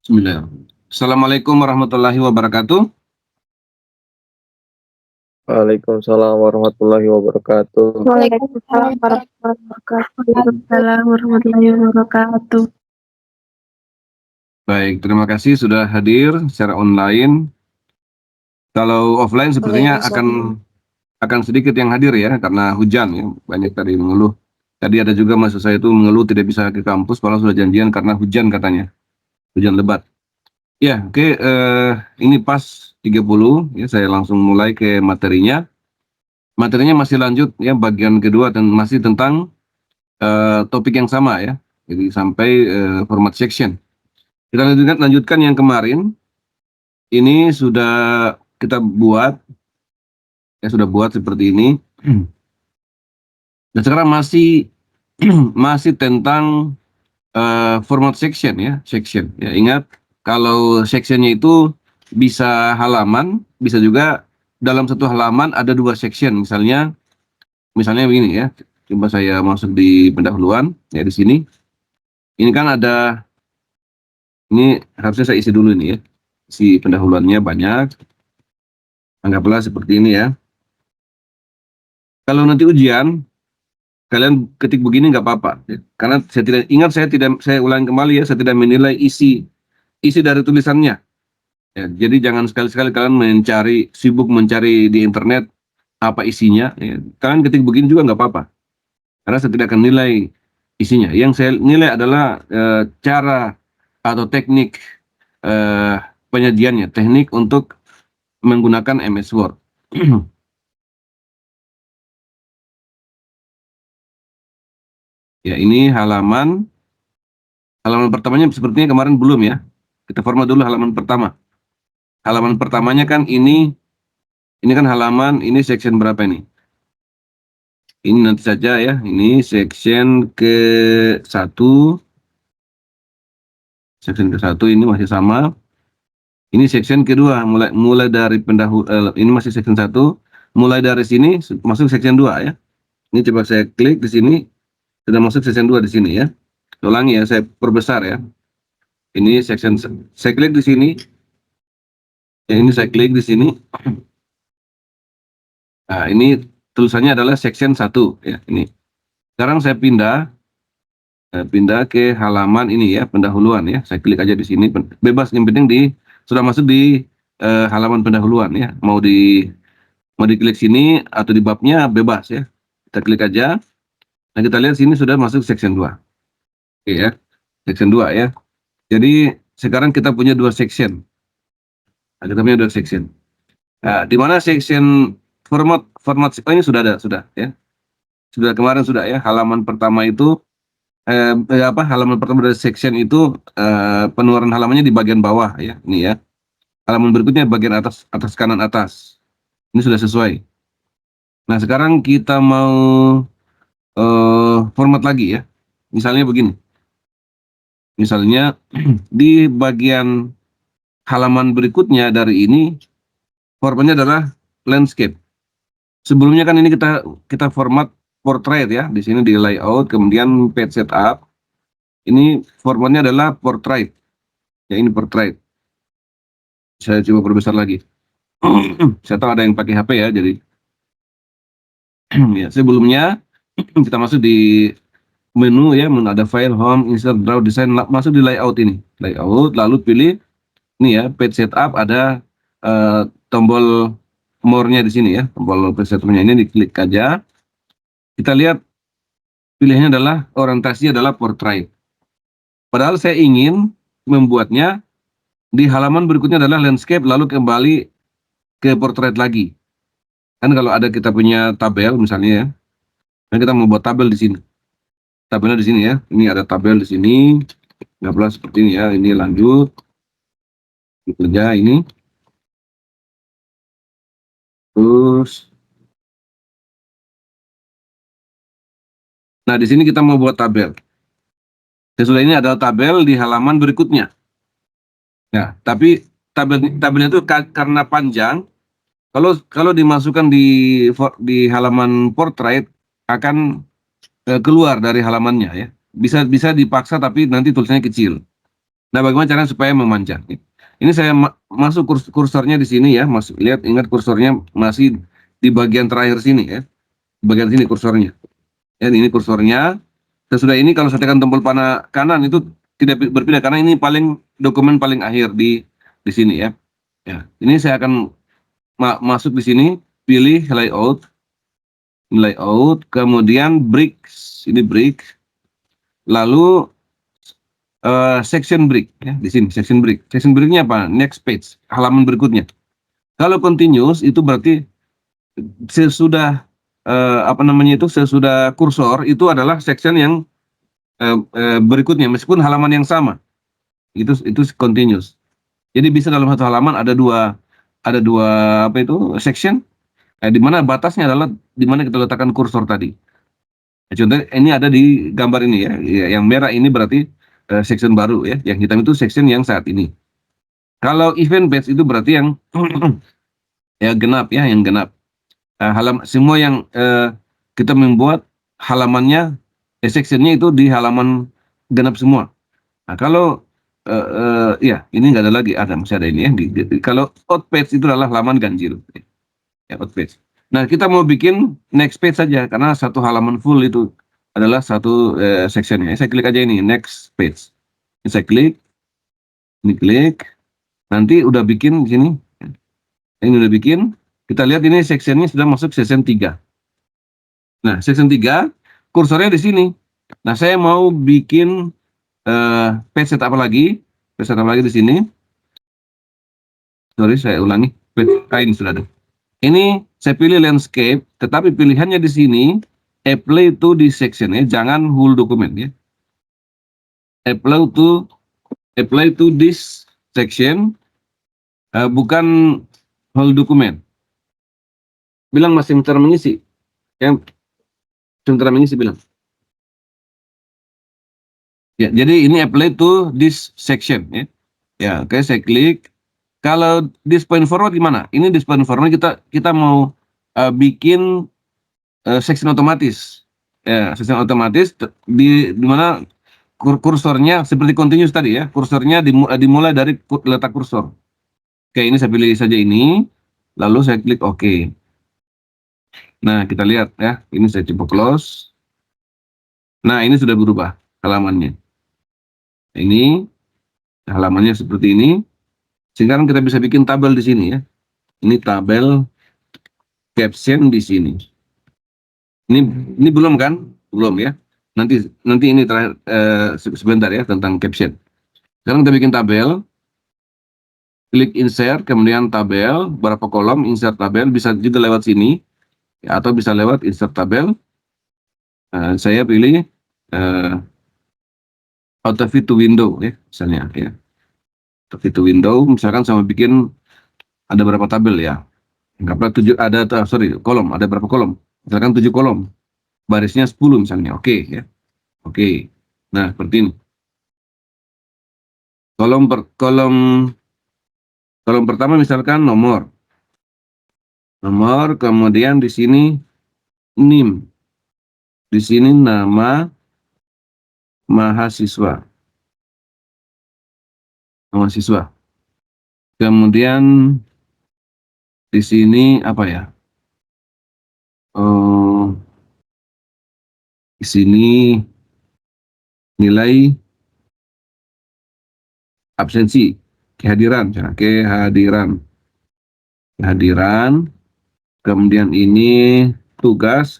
Bismillah. Assalamualaikum warahmatullahi wabarakatuh. Waalaikumsalam warahmatullahi wabarakatuh. Waalaikumsalam warahmatullahi wabarakatuh. Waalaikumsalam warahmatullahi wabarakatuh. Baik, terima kasih sudah hadir secara online. Kalau offline sepertinya akan sedikit yang hadir ya, karena hujan ya. Banyak tadi mengeluh. Tadi ada juga mahasiswa saya itu mengeluh tidak bisa ke kampus, padahal sudah janjian karena hujan katanya. Hujan lebat. Ya, oke. Ini pas 30, ya, saya langsung mulai ke materinya. Materinya masih lanjut ya, bagian kedua dan masih tentang topik yang sama ya. Jadi sampai format section. Kita lanjutkan yang kemarin. Ini sudah kita buat, ya sudah buat seperti ini. Dan sekarang masih masih tentang format section ya, section. Ya, ingat kalau sectionnya itu bisa halaman, bisa juga dalam satu halaman ada dua section. Misalnya begini ya. Coba saya masuk di pendahuluan ya di sini. Ini kan ada, ini harusnya saya isi dulu ini ya. Isi pendahuluannya banyak. Anggaplah seperti ini ya. Kalau nanti ujian, kalian ketik begini nggak apa-apa. Ya. Karena saya ulangi kembali ya, saya tidak menilai isi dari tulisannya. Ya, jadi jangan sekali-sekali kalian sibuk mencari di internet apa isinya. Ya. Kalian ketik begini juga nggak apa-apa. Karena saya tidak akan nilai isinya. Yang saya nilai adalah cara atau teknik eh, penyajiannya, teknik untuk menggunakan MS Word. Ya, ini halaman pertamanya sepertinya kemarin belum ya. Kita format dulu halaman pertama. Halaman pertamanya kan ini kan halaman, ini section berapa ini? Ini nanti saja ya, ini section ke-1. Section ke-1 ini masih sama. Ini section kedua, mulai dari ini masih section 1, mulai dari sini masuk section 2 ya. Ini coba saya klik di sini, sudah masuk section 2 di sini ya. Ulangi ya, saya perbesar ya. Ini section, saya klik di sini. Ya, ini saya klik di sini. Nah, ini tulisannya adalah section 1 ya, ini. Sekarang saya pindah ke halaman ini ya, pendahuluan ya. Saya klik aja di sini, bebas, yang penting sudah masuk di halaman pendahuluan ya. Mau diklik sini atau di babnya bebas ya. Kita klik aja. Nah, kita lihat sini sudah masuk section 2. Oke ya. Section 2 ya. Jadi sekarang kita punya dua section. Nah, kita punya dua section. Nah, di mana section format ini sudah ya. Sudah kemarin sudah ya. Halaman pertama itu halaman pertama dari section itu penuaran halamannya di bagian bawah ya. Ini ya. Halaman berikutnya bagian atas kanan atas. Ini sudah sesuai. Nah, sekarang kita mau format lagi ya. Misalnya begini. Misalnya di bagian halaman berikutnya dari ini formatnya adalah landscape. Sebelumnya kan ini kita format portrait ya. Di sini di layout, kemudian page setup. Ini formatnya adalah portrait. Ya, ini portrait. Saya coba perbesar lagi. Saya tahu ada yang pakai HP ya, jadi ya, sebelumnya kita masuk di menu ya, ada file, home, insert, draw, design, masuk di layout ini. Layout, lalu pilih ini ya, page setup, ada tombol more-nya di sini ya, tombol page setup-nya ini diklik aja. Kita lihat pilihannya adalah orientasinya adalah portrait. Padahal saya ingin membuatnya di halaman berikutnya adalah landscape, lalu kembali ke portrait lagi. Kan kalau ada kita punya tabel misalnya ya, dan kita mau buat tabel di sini. Tabelnya di sini ya. Ini ada tabel di sini. Nggak seperti ini ya. Ini lanjut. Kerja ini. Terus. Nah, di sini kita mau buat tabel. Sesudah ini adalah tabel di halaman berikutnya. Nah, tapi tabelnya itu karena panjang, kalau dimasukkan di halaman portrait akan keluar dari halamannya ya. Bisa dipaksa tapi nanti tulisannya kecil. Nah, bagaimana caranya supaya memanjang? Ini saya masuk kursornya di sini ya, masuk, lihat, ingat kursornya masih di bagian terakhir sini ya, di bagian sini kursornya. Ya, ini kursornya. Sesudah ini kalau saya tekan tombol panah kanan itu tidak berpindah karena ini dokumen paling akhir di sini ya. Ya, ini saya akan masuk di sini, pilih layout, kemudian bricks, ini brick, lalu section break ya, di sini section break. Section breaknya apa? Next page, halaman berikutnya. Kalau continuous itu berarti sesudah sesudah kursor itu adalah section yang berikutnya meskipun halaman yang sama. Itu continuous. Jadi bisa dalam satu halaman ada dua apa itu section, di mana batasnya adalah di mana kita letakkan kursor tadi. Contoh ini ada di gambar ini ya, yang merah ini berarti section baru ya, yang hitam itu section yang saat ini. Kalau event batch itu berarti yang ya genap ya, yang genap. Semua yang kita membuat halamannya, sectionnya itu di halaman genap semua. Nah, kalau ya ini nggak ada lagi, masih ada ini ya. Kalau out page itu adalah halaman ganjil, ya out page. Nah, kita mau bikin next page saja karena satu halaman full itu adalah satu sectionnya. Saya klik aja ini next page. Ini saya klik, ini klik, nanti udah bikin di sini. Ini udah bikin. Kita lihat ini sectionnya sudah masuk section 3. Nah, section 3 kursornya di sini. Nah, saya mau bikin page setup lagi. Page setup lagi di sini. Sorry, saya ulangi. Ini sudah ada. Ini saya pilih landscape, tetapi pilihannya di sini apply to this section ya, jangan whole dokumen ya. Apply to this section, bukan whole dokumen. Bilang masih sementara mengisi. Ya, sementara mengisi bilang. Ya, jadi ini apply to this section ya. Ya, oke, saya klik. Kalau this point forward gimana? Ini this point forward kita mau bikin section otomatis. Ya, section otomatis di mana kursornya seperti continuous tadi ya. Kursornya dimulai dari letak kursor. Oke, ini saya pilih saja ini. Lalu saya klik OK. Nah, kita lihat ya. Ini saya coba close. Nah, ini sudah berubah halamannya. Ini halamannya seperti ini. Sekarang kita bisa bikin tabel di sini ya. Ini tabel caption di sini. Ini belum kan? Belum ya. Nanti ini terakhir sebentar ya tentang caption. Sekarang kita bikin tabel. Klik insert, kemudian tabel, berapa kolom, insert tabel, bisa juga lewat sini ya, atau bisa lewat insert tabel. Saya pilih auto fit to window ya, misalnya ya. Auto fit to window, misalkan sama bikin ada berapa tabel ya. Anggaplah kolom, ada berapa kolom? Misalkan 7 kolom. Barisnya 10 misalnya. Oke ya. Oke. Nah, seperti ini. Kolom pertama misalkan nomor, kemudian di sini NIM, di sini nama mahasiswa, kemudian di sini apa ya? Di sini nilai absensi, kehadiran, kemudian ini tugas,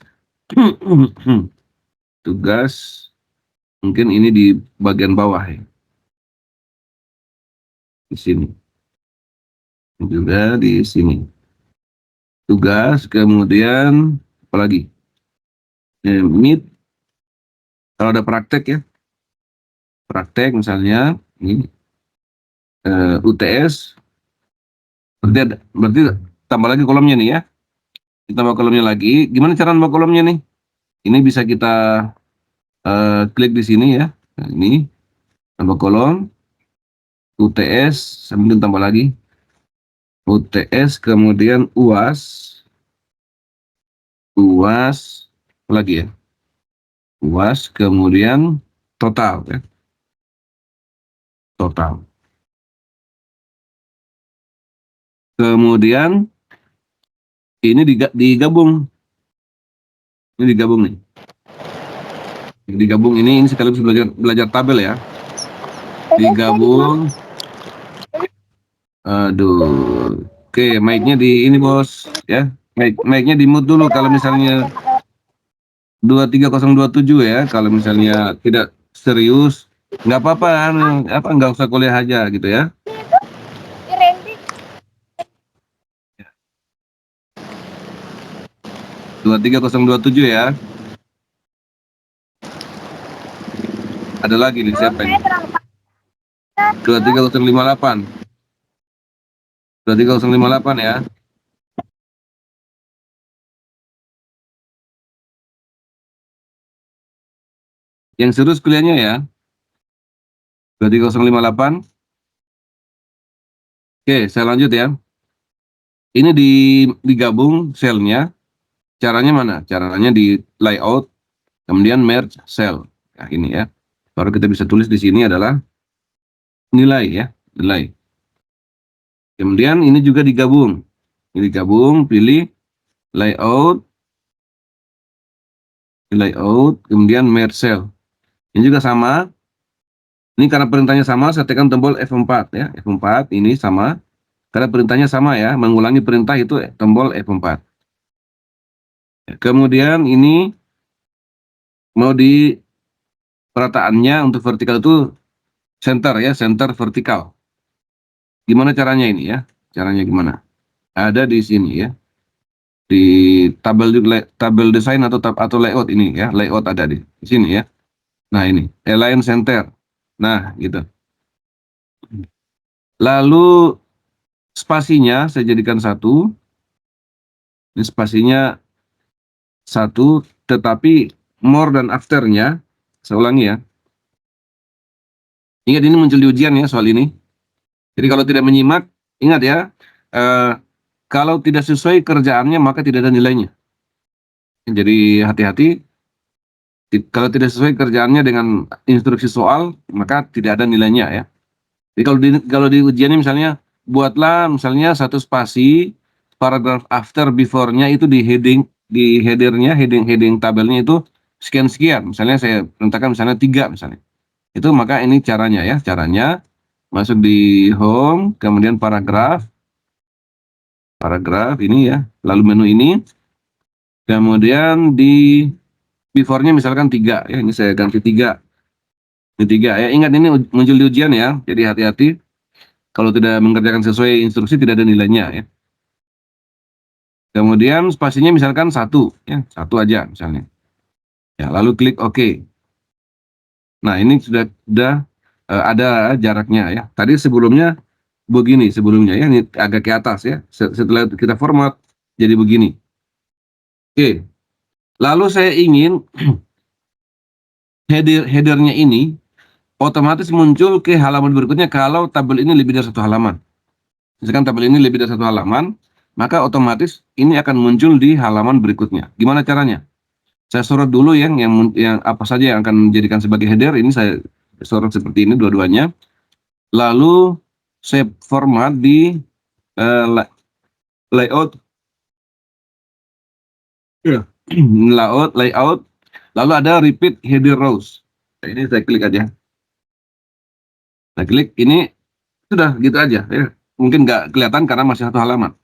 tugas, mungkin ini di bagian bawah ya, di sini, juga di sini, tugas, kemudian apa lagi? Meet, kalau ada praktek ya, misalnya ini UTS, berarti tambah lagi kolomnya nih ya. Kita tambah kolomnya lagi. Gimana cara nambah kolomnya nih? Ini bisa kita klik di sini ya. Nah, ini tambah kolom UTS, sambil tambah lagi UTS, kemudian UAS lagi ya. UAS, kemudian total ya. total. Kemudian ini digabung. Ini digabung nih. Digabung ini sekaligus belajar tabel ya. Digabung. Aduh. Oke, mic-nya di ini, Bos, ya. Mic-nya di mute dulu kalau misalnya 23027 ya. Kalau misalnya tidak serius, nggak apa-apa, nggak usah kuliah aja gitu ya. 23027 ya. Ada lagi nih, siapa ini? 23058. 23058 ya. Yang serius kuliahnya ya. 23058. Oke, saya lanjut ya. Ini digabung selnya. Caranya mana? Caranya di layout, kemudian merge cell. Nah, ini ya. Baru kita bisa tulis di sini adalah nilai ya, nilai. Kemudian ini juga digabung. Ini digabung, pilih layout, kemudian merge cell. Ini juga sama. Ini karena perintahnya sama, saya tekan tombol F4 ya. F4 ini sama. Karena perintahnya sama ya, mengulangi perintah itu tombol F4. Kemudian ini mau di perataannya untuk vertikal itu center ya, center vertikal. Gimana caranya ini ya? Caranya gimana? Ada di sini ya. Di tabel desain atau layout ini ya, layout ada di sini ya. Nah, ini align center. Nah, gitu. Lalu spasinya saya jadikan 1. Ini spasinya 1, tetapi more dan afternya, saya ulangi ya. Ingat ini muncul di ujian ya soal ini. Jadi kalau tidak menyimak, ingat ya, kalau tidak sesuai kerjaannya maka tidak ada nilainya. Jadi hati-hati, kalau tidak sesuai kerjaannya dengan instruksi soal, maka tidak ada nilainya ya. Jadi kalau di ujiannya misalnya, buatlah misalnya satu spasi, paragraf after before-nya itu di header-nya, heading tabelnya itu sekian-sekian. Misalnya saya perintahkan misalnya 3 misalnya. Itu maka ini caranya ya, caranya masuk di home, kemudian paragraf ini ya, lalu menu ini, kemudian di before-nya misalkan 3 ya, ini saya ganti 3. Ini 3 ya, ingat ini muncul di ujian ya, jadi hati-hati kalau tidak mengerjakan sesuai instruksi tidak ada nilainya ya. Kemudian spasinya misalkan 1 ya, 1 aja misalnya. Ya, lalu klik OK. Nah, ini sudah ada jaraknya ya. Tadi sebelumnya begini sebelumnya ya, ini agak ke atas ya. Setelah kita format jadi begini. Oke. Lalu saya ingin headernya ini otomatis muncul ke halaman berikutnya kalau tabel ini lebih dari 1 halaman. Misalkan tabel ini lebih dari 1 halaman, maka otomatis ini akan muncul di halaman berikutnya. Gimana caranya? Saya sorot dulu yang apa saja yang akan menjadikan sebagai header. Ini saya sorot seperti ini dua-duanya. Lalu saya format di layout, layout, lalu ada repeat header rows. Nah, ini saya klik aja. Nah, klik ini sudah gitu aja ya. Mungkin nggak kelihatan karena masih 1 halaman.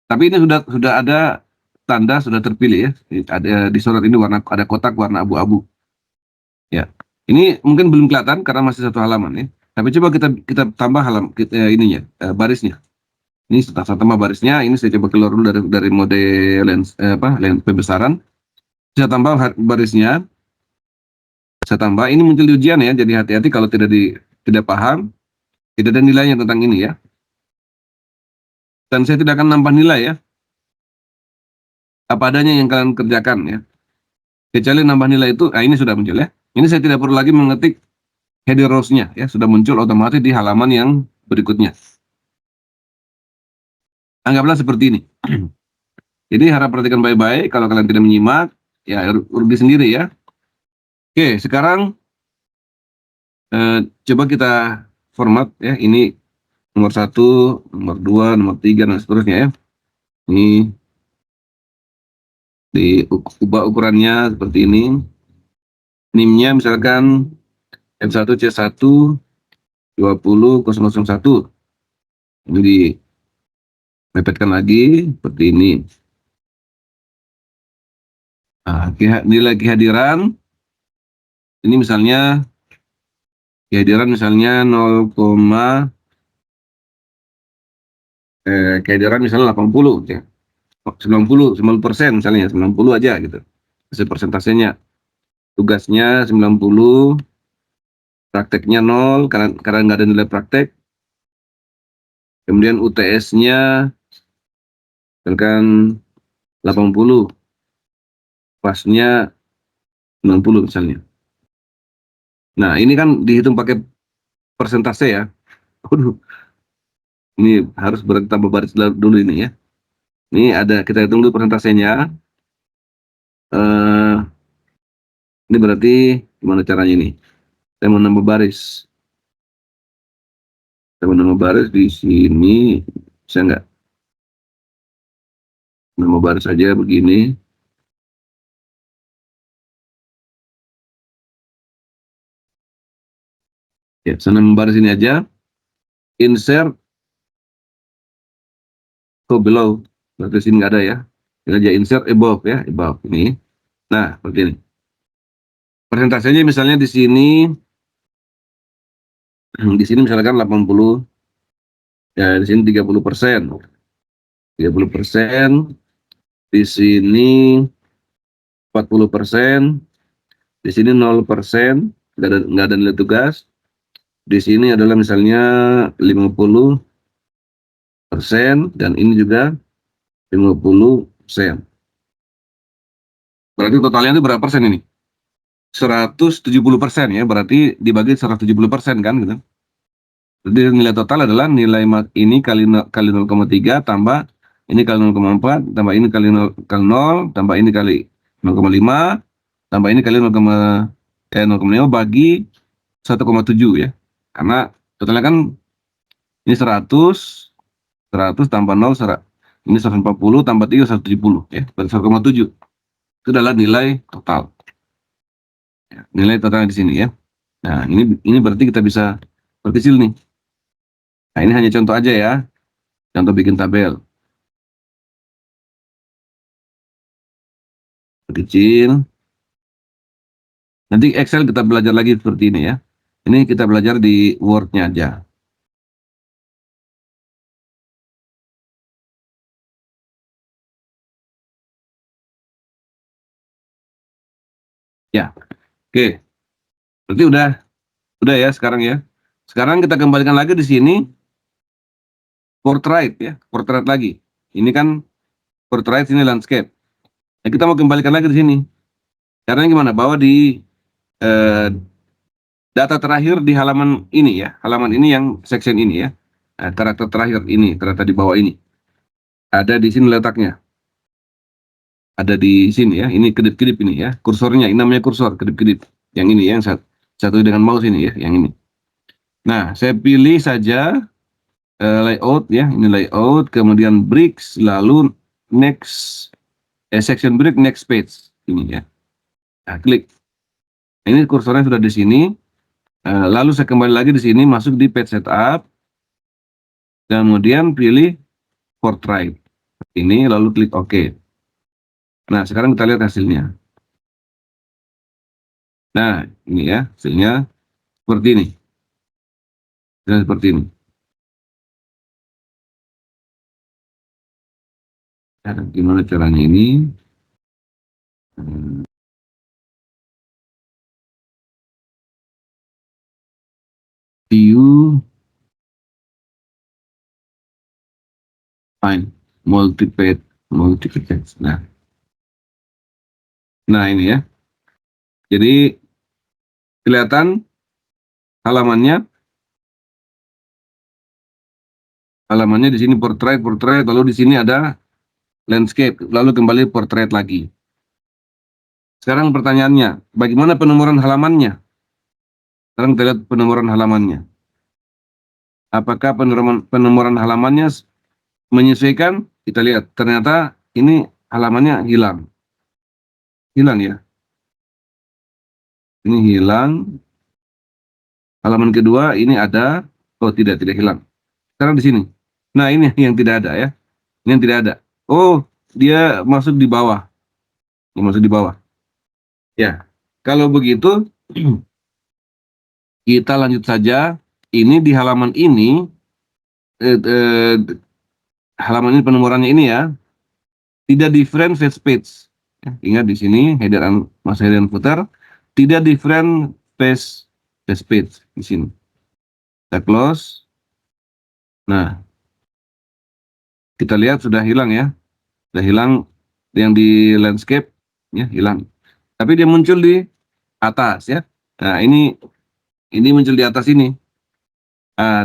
Tapi ini sudah ada tanda sudah terpilih ya. Ada disorot ini ada kotak warna abu-abu. Ya. Ini mungkin belum kelihatan karena masih 1 halaman ya. Tapi coba kita tambah ininya, barisnya. Ini setelah saya tambah barisnya, ini saya coba keluar dulu dari mode lens pembesaran. Saya tambah barisnya. Saya tambah, ini muncul di ujian ya. Jadi hati-hati kalau tidak paham, tidak ada nilainya tentang ini ya. Dan saya tidak akan nambah nilai ya. Apa adanya yang kalian kerjakan ya. Kecuali nambah nilai itu, nah ini sudah muncul ya. Ini saya tidak perlu lagi mengetik header rows-nya ya, sudah muncul otomatis di halaman yang berikutnya. Anggaplah seperti ini. Jadi harap perhatikan baik-baik, kalau kalian tidak menyimak, ya rugi sendiri ya. Oke, sekarang coba kita format ya. Ini nomor 1, nomor 2, nomor 3 dan seterusnya ya. Ini diubah ukurannya seperti ini. NIM-nya misalkan M1C1 20001. Ini dimepetkan lagi seperti ini. Nah, nilai kehadiran ini misalnya kehadiran misalnya 80 ya. 90% misalnya 90 aja gitu. Hasil persentasenya. Tugasnya 90, prakteknya 0 karena nggak ada nilai praktek. Kemudian UTS-nya misalkan 80, pasnya 90 misalnya. Nah, ini kan dihitung pakai persentase ya. Waduh, ini harus berarti tambah baris dulu ini ya. Ini ada, kita hitung dulu persentasenya. Ini berarti gimana caranya ini? Saya mau nambah baris. Saya mau nambah baris di sini. Bisa nggak? Nambah baris aja begini. Ya, saya nambah baris ini aja. Insert go below. Berarti sini nggak ada ya. Ini aja insert above ya, above ini. Nah, seperti ini. Persentasenya misalnya di sini misalkan 80, ya di sini 30%. 30%, di sini 40%, di sini 0%, nggak ada nilai tugas. Di sini adalah misalnya 50%, dan ini juga 50%. Berarti totalnya itu berapa persen ini? 170% ya, berarti dibagi 170% kan gitu. Jadi nilai total adalah nilai ini kali 0,3 tambah ini kali 0,4 tambah ini kali 0 tambah ini kali 0,5 tambah ini kali 0,5 bagi 1,7 ya. Karena totalnya kan ini 100 tambah 0 ini 140 tambah 3 170 ya, berarti 1,7. Itu adalah nilai total. Ya, nilai totalnya di sini ya. Nah, ini berarti kita bisa perkecil nih. Nah, ini hanya contoh aja ya. Contoh bikin tabel. Perkecil. Nanti Excel kita belajar lagi seperti ini ya. Ini kita belajar di Word-nya aja. Ya, oke. Berarti udah ya sekarang ya. Sekarang kita kembalikan lagi di sini portrait ya, portrait lagi. Ini kan portrait, ini landscape. Nah, kita mau kembalikan lagi di sini. Caranya gimana? Bawa di eh, data terakhir di halaman ini ya. Halaman ini yang section ini ya. Nah, karakter terakhir ini, ternyata di bawah ini. Ada di sini letaknya. Ada di sini ya. Ini kedip-kedip ini ya. Kursornya, ini namanya kursor, kedip-kedip. Yang ini ya, yang satu dengan mouse ini ya, yang ini. Nah, saya pilih saja layout ya. Ini layout, kemudian bricks, lalu next section break, next page. Ini ya. Nah, klik. Ini kursornya sudah di sini. Lalu saya kembali lagi di sini, masuk di page setup, kemudian pilih portrait ini, lalu klik OK. Nah, sekarang kita lihat hasilnya. Nah, ini ya hasilnya seperti ini. Dan seperti ini. Nah, gimana caranya ini? View, find, multi-page. Nah ini ya. Jadi kelihatan halamannya. Halamannya di sini portrait, lalu di sini ada landscape, lalu kembali portrait lagi. Sekarang pertanyaannya, bagaimana penomoran halamannya? Sekarang kita lihat penomoran halamannya. Apakah penomoran halamannya menyesuaikan? Kita lihat, ternyata ini halamannya hilang. Hilang ya. Ini hilang. Halaman kedua ini ada. Oh, tidak hilang. Sekarang di sini. Nah, ini yang tidak ada ya. Ini yang tidak ada. Oh, dia masuk di bawah. Dia masuk di bawah. Ya. Kalau begitu, kita lanjut saja. Ini di halaman ini, halaman ini penomorannya ini ya, tidak different face page. Ya, ingat di sini header dan footer tidak different face page di sini. Kita close. Nah, kita lihat sudah hilang ya, sudah hilang yang di landscape ya, hilang. Tapi dia muncul di atas ya. Nah, ini muncul di atas ini.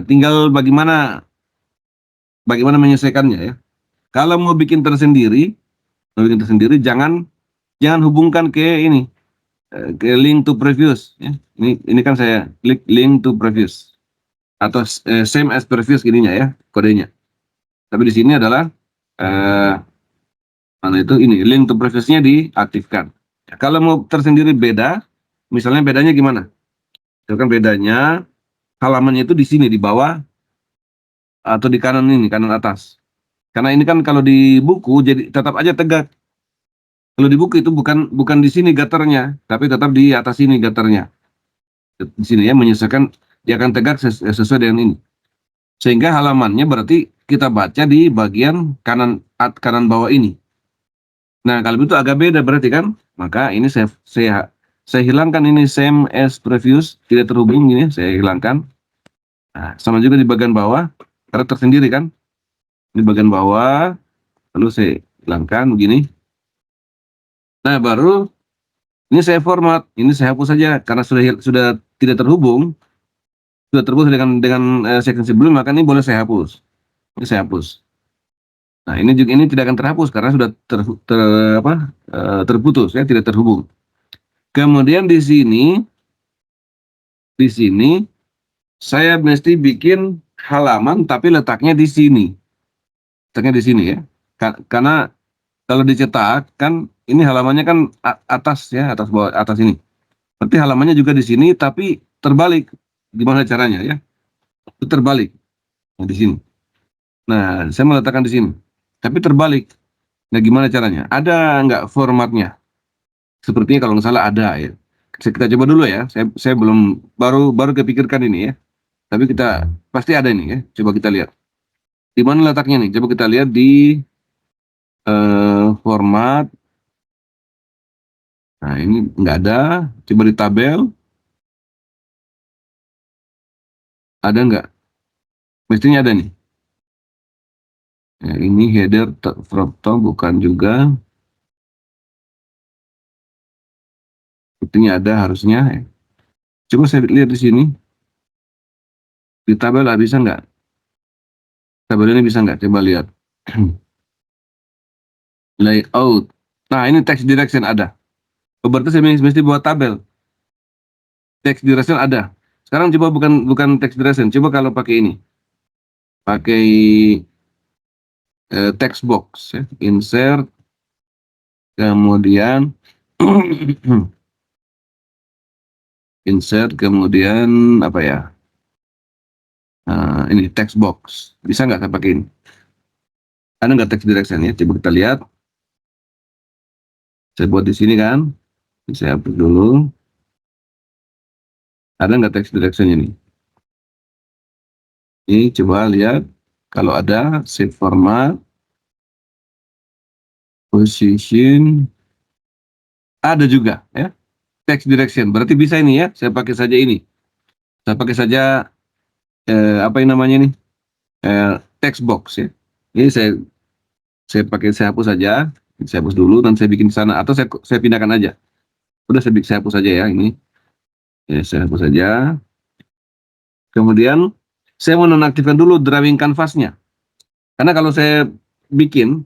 Tinggal bagaimana menyelesaikannya ya. Kalau mau bikin tersendiri, jangan hubungkan ke ini, ke link to previous ya. Ini kan saya klik link to previous atau same as previous gininya ya, kodenya. Tapi di sini adalah mana itu, ini link to previousnya diaktifkan. Kalau mau tersendiri beda, misalnya bedanya gimana? Misalkan bedanya halamannya itu di sini di bawah atau di kanan ini, kanan atas. Karena ini kan kalau di buku jadi tetap aja tegak. Kalau di buku itu bukan di sini gutternya, tapi tetap di atas ini gutternya. Di sini ya, menyesuaikan, dia akan tegak sesuai dengan ini. Sehingga halamannya berarti kita baca di bagian kanan bawah ini. Nah, kalau itu agak beda berarti kan? Maka ini saya hilangkan ini same as previous, tidak terhubung ini, saya hilangkan. Nah, sama juga di bagian bawah, karena tersendiri kan? Di bagian bawah, lalu saya hilangkan begini. Nah, baru ini saya format, ini saya hapus saja karena sudah tidak terhubung, sudah terhubung dengan section sebelum, maka ini boleh saya hapus. Ini saya hapus. Nah, ini juga tidak akan terhapus karena sudah terputus ya, tidak terhubung. Kemudian di sini saya mesti bikin halaman tapi letaknya di sini. Letaknya di sini ya. Karena kalau dicetak kan ini halamannya kan atas ya, atas bawah, atas ini. Berarti halamannya juga di sini tapi terbalik. Gimana caranya ya? Itu terbalik. Nah, di sini. Nah, saya meletakkan di sini. Tapi terbalik. Nah, gimana caranya? Ada nggak formatnya? Sepertinya kalau nggak salah ada ya. Kita coba dulu ya. Saya belum baru kepikirkan ini ya. Tapi kita pasti ada ini ya. Coba kita lihat. Di mana letaknya nih? Coba kita lihat di format. Nah, ini nggak ada. Coba di tabel. Ada nggak? Mestinya ada nih. Ya, ini header from top bukan juga. Sepertinya ada harusnya. Ya. Coba saya lihat di sini. Di tabel lah bisa nggak? Tabel ini bisa nggak? Coba lihat. Layout. Nah, ini text direction ada. Berarti saya mesti buat tabel. Text direction ada. Sekarang coba bukan text direction. Coba kalau pakai ini. Pakai text box ya. Insert. Kemudian insert, kemudian apa ya? Ini text box. Bisa nggak saya pakai ini? Ada nggak text direction ya? Coba kita lihat. Saya buat di sini kan. Saya hapus dulu. Ada nggak text direction ini? Ini coba lihat. Kalau ada, save format. Position. Ada juga ya. Text direction. Berarti bisa ini ya. Saya pakai saja ini. Saya pakai saja apa yang namanya nih? Text box ya. Ini saya hapus saja. Saya hapus dulu dan saya bikin di sana atau saya pindahkan aja. Udah saya hapus saja ya ini. Ya, saya hapus saja. Kemudian saya mau nonaktifkan dulu drawing canvasnya. Karena kalau saya bikin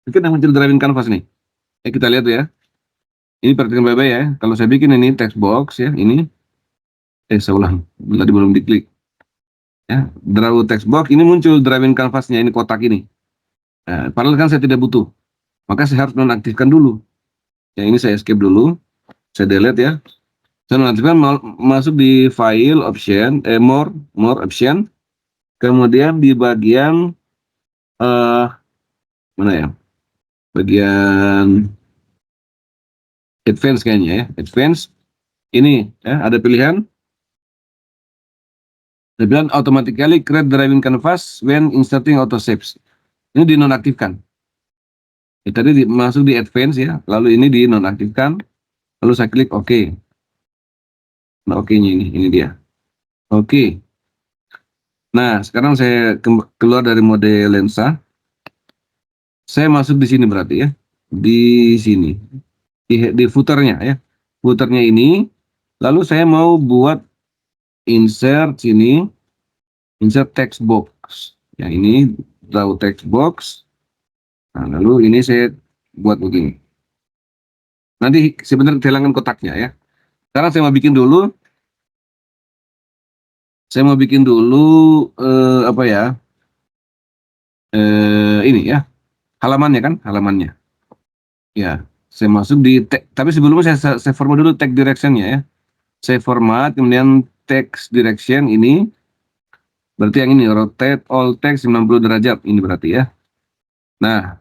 yang muncul drawing canvas nih. Kita lihat ya. Ini perhatikan baik-baik ya. Kalau saya bikin ini text box ya, ini saya ulang. Tadi belum diklik. Ya, draw text box ini muncul drawing canvasnya ini kotak ini. Nah, padahal kan saya tidak butuh, maka saya harus nonaktifkan dulu. Ya, ini saya escape dulu, saya delete ya. Saya nonaktifkan, masuk di file option, more option, kemudian di bagian mana ya? Bagian advance kayaknya ya, advance. Ini ya, ada pilihan automatically create driving canvas when inserting auto saves. Ini dinonaktifkan. Tadi masuk di advance ya, lalu ini dinonaktifkan, lalu saya klik OK. Nah, OK-nya ini dia. Oke. Nah, sekarang saya keluar dari mode lensa. Saya masuk di sini berarti ya, di sini, di footernya ya, footernya ini. Lalu saya mau buat insert sini, insert text box. Ya, ini draw text box. Nah, lalu ini saya buat begini. Nanti sebenarnya kehilangan kotaknya ya. Sekarang saya mau bikin dulu. Saya mau bikin dulu apa ya? Ini ya, halamannya kan, halamannya. Ya, saya masuk di tapi sebelumnya saya format dulu text direction-nya ya. Saya format, kemudian text direction ini berarti yang ini rotate all text 90 derajat ini berarti ya. Nah,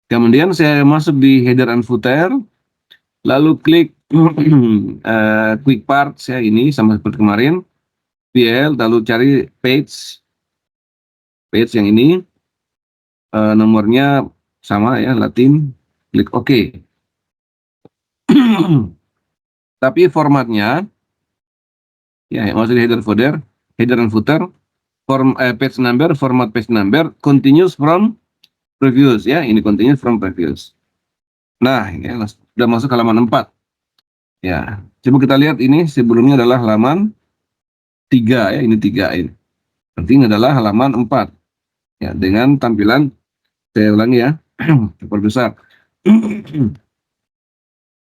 kemudian saya masuk di header and footer, lalu klik quick parts ya, ini sama seperti kemarin, PL, lalu cari page yang ini, nomornya sama ya, Latin, klik OK. Tapi formatnya ya, maksudnya header and footer, page number, format page number continues from previous ya, ini continues from previous. Nah, ini sudah masuk halaman 4. Ya, coba kita lihat ini sebelumnya adalah halaman 3 ya, ini 3 ini. Berarti ini adalah halaman 4. Ya, dengan tampilan, saya ulangi ya, perbesar.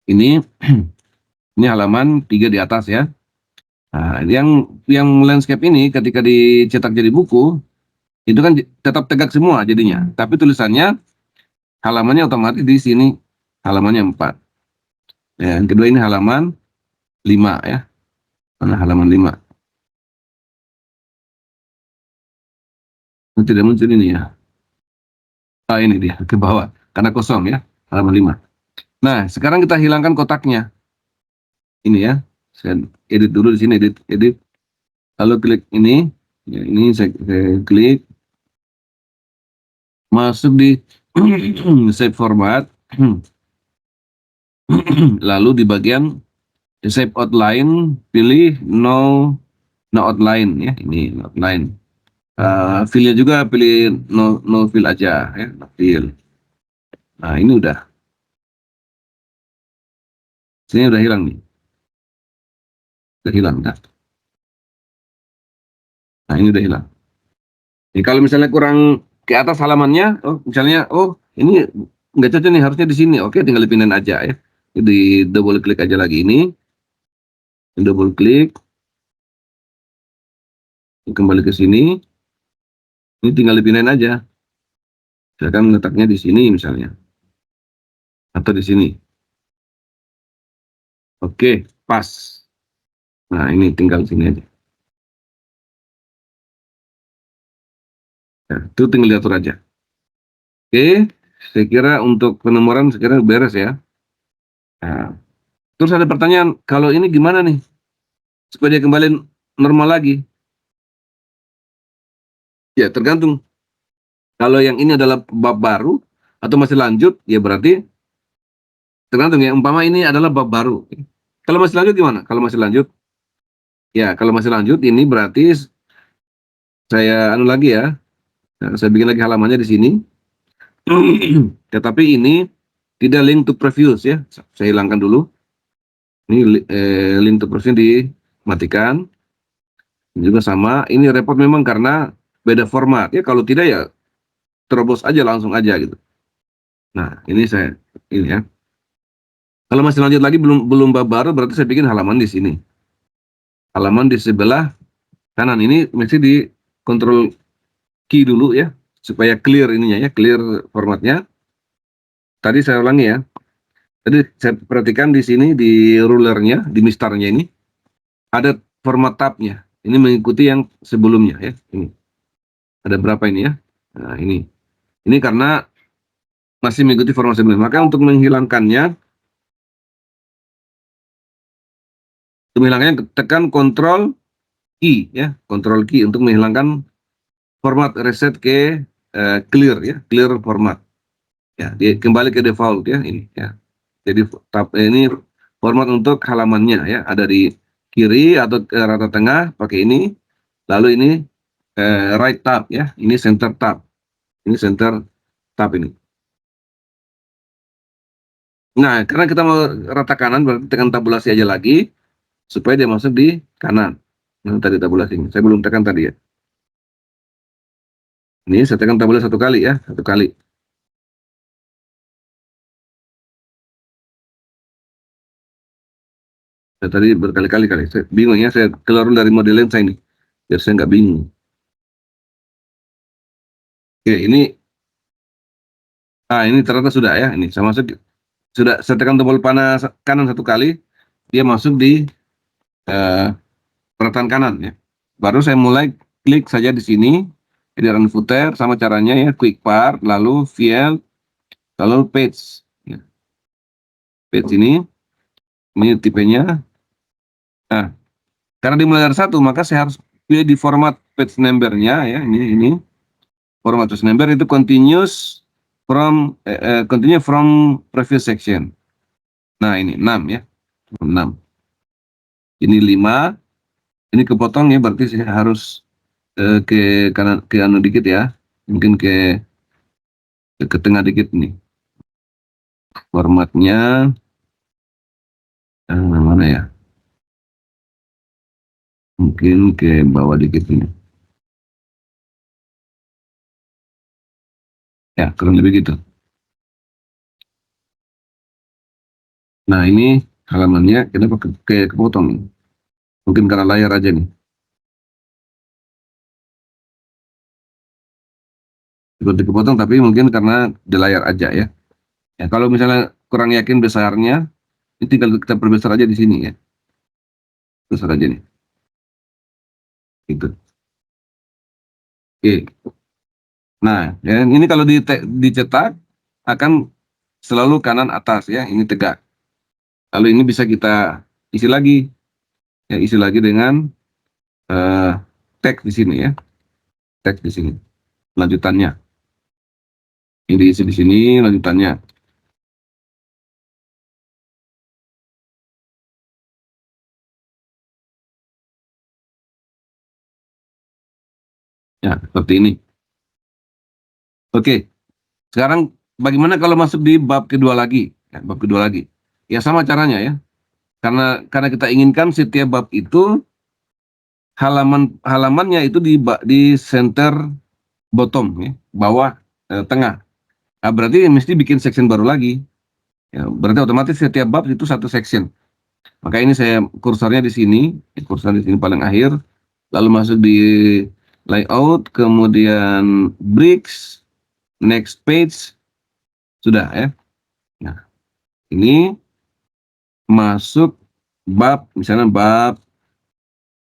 Ini halaman 3 di atas ya. Nah, yang landscape ini ketika dicetak jadi buku, itu kan tetap tegak semua jadinya. Tapi tulisannya, halamannya otomatis di sini, halamannya 4. Ya, yang kedua ini halaman 5 ya. Mana halaman 5? Ini tidak muncul ini ya. Ah, ini dia, ke bawah. Karena kosong ya, halaman 5. Nah, sekarang kita hilangkan kotaknya. Ini ya. Saya edit dulu di sini, edit. Lalu klik ini. Ya, ini saya klik. Masuk di save format. Lalu di bagian save outline, pilih no outline ya, ini no outline. Filenya juga pilih no fill aja ya, no fill. Nah, ini udah. Sini udah hilang nih. Udah hilang kan? Nah, ini udah hilang. Ini kalau misalnya kurang ke atas halamannya, misalnya ini nggak cocok nih, harusnya di sini. Oke, tinggal dipindahin aja ya. Di double klik aja lagi ini. Double klik. Kembali ke sini. Ini tinggal dipindahin aja. Saya akan letaknya di sini misalnya. Atau di sini. Oke, pas. Nah, ini tinggal sini aja. Nah, itu tinggal diatur aja. Oke, saya kira untuk penomoran sekarang beres ya. Nah, terus ada pertanyaan, kalau ini gimana nih? Supaya dia kembali normal lagi. Ya, tergantung. Kalau yang ini adalah bab baru atau masih lanjut, ya berarti tergantung ya. Umpama ini adalah bab baru. Kalau masih lanjut gimana? Kalau masih lanjut, ya kalau masih lanjut ini berarti saya anu lagi ya. Nah, saya bikin lagi halamannya di sini. Tetapi ini tidak link to previous ya. Saya hilangkan dulu. Ini link to previous dimatikan. Ini juga sama. Ini repot memang karena beda format ya. Kalau tidak ya terobos aja langsung aja gitu. Nah, ini ya. Kalau masih lanjut lagi belum bab baru berarti saya bikin halaman di sini. Halaman di sebelah kanan ini mesti Control key dulu ya, supaya clear ininya ya, clear formatnya. Tadi saya ulangi ya. Tadi saya perhatikan di sini di rulernya, di mistarnya ini ada format tabnya. Ini mengikuti yang sebelumnya ya. Ini ada berapa ini ya? Nah ini karena masih mengikuti format sebelumnya. Maka untuk menghilangkannya tekan Control key ya, Control key untuk menghilangkan format, reset ke clear ya, clear format. Ya, dia kembali ke default ya ini ya. Jadi tab ini format untuk halamannya ya, ada di kiri atau ke rata tengah pakai ini. Lalu ini right tab ya, ini center tab. Ini center tab ini. Nah, karena kita mau rata kanan berarti tekan tabulasi aja lagi supaya dia masuk di kanan. Nah, tadi tabulasi ini saya belum tekan tadi ya. Ini saya tekan tabulasi satu kali ya, satu kali. Saya tadi berkali-kali saya bingung ya, saya keluar dari model lensa ini biar saya nggak bingung. Oke, ini ternyata sudah ya, ini saya masuk, sudah saya tekan tombol panah kanan satu kali, dia masuk di perataan kanan ya. Baru saya mulai klik saja di sini, edaran footer sama caranya ya, quick part, lalu field, lalu page. Ya. Page ini tipenya. Nah, karena dimulai dari satu, maka saya harus pilih di format page number-nya ya, ini format page number itu continue from previous section. Nah, ini 6 ya, 6. Ini 5, ini kepotong ya, berarti saya harus ke kanan, ke anu dikit ya, mungkin ke tengah dikit nih. Formatnya mana ya? Mungkin ke bawah dikit ini. Ya, kurang lebih gitu. Nah, ini halamannya kenapa kepotong? Mungkin karena layar aja nih. Seperti kepotong, tapi mungkin karena di layar aja ya. Ya, kalau misalnya kurang yakin besarnya, ini tinggal kita perbesar aja di sini ya. Besar aja nih. Gitu. Oke. Nah, ya, ini kalau dicetak akan selalu kanan atas ya, ini tegak. Lalu ini bisa kita isi lagi, ya isi lagi dengan teks di sini ya, teks di sini, lanjutannya. Ini diisi di sini, lanjutannya. Ya, seperti ini. Oke, sekarang bagaimana kalau masuk di bab kedua lagi? Ya, bab kedua lagi. Ya sama caranya ya. Karena kita inginkan setiap bab itu halamannya itu di center bottom ya, bawah tengah. Nah, berarti mesti bikin section baru lagi. Ya, berarti otomatis setiap bab itu satu section. Maka ini saya kursornya di sini, kursor di sini paling akhir, lalu masuk di layout, kemudian bricks, next page, sudah ya. Nah, ini masuk bab, misalnya bab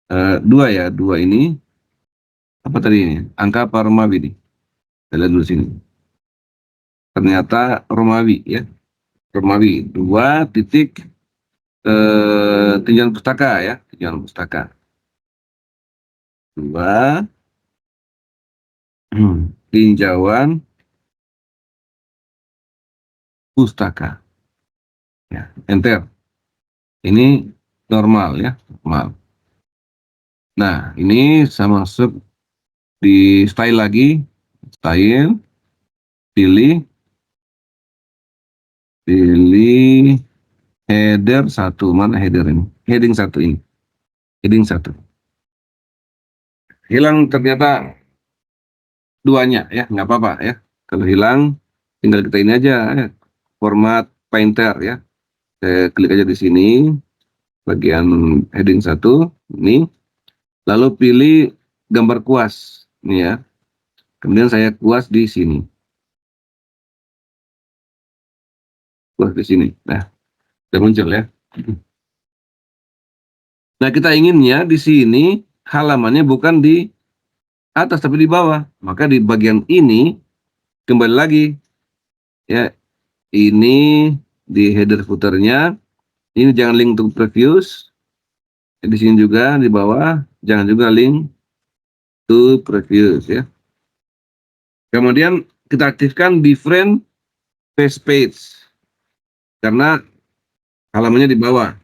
2 ya, 2 ini apa tadi ini? Angka apa Romawi nih? Kita lihat dulu sini. Ternyata Romawi ya. Romawi 2 titik tinjauan pustaka ya, tinjauan pustaka. 2 tinjauan pustaka. Ya, enter. Ini normal ya, normal. Nah, ini saya masuk di style lagi, style, pilih header 1, mana header ini? Heading 1 ini, heading 1. Hilang ternyata duanya ya, nggak apa-apa ya. Kalau hilang, tinggal kita ini aja ya, format painter ya. Saya klik aja di sini, bagian heading 1 ini, lalu pilih gambar kuas. Ini ya. Kemudian saya kuas di sini. Kuas di sini. Nah, sudah muncul ya. Nah, kita inginnya di sini halamannya bukan di atas tapi di bawah. Maka di bagian ini kembali lagi ya. Ini di header footernya. Ini jangan link to previous. Di sini juga di bawah jangan juga link to previous ya. Kemudian kita aktifkan different page karena halamannya di bawah.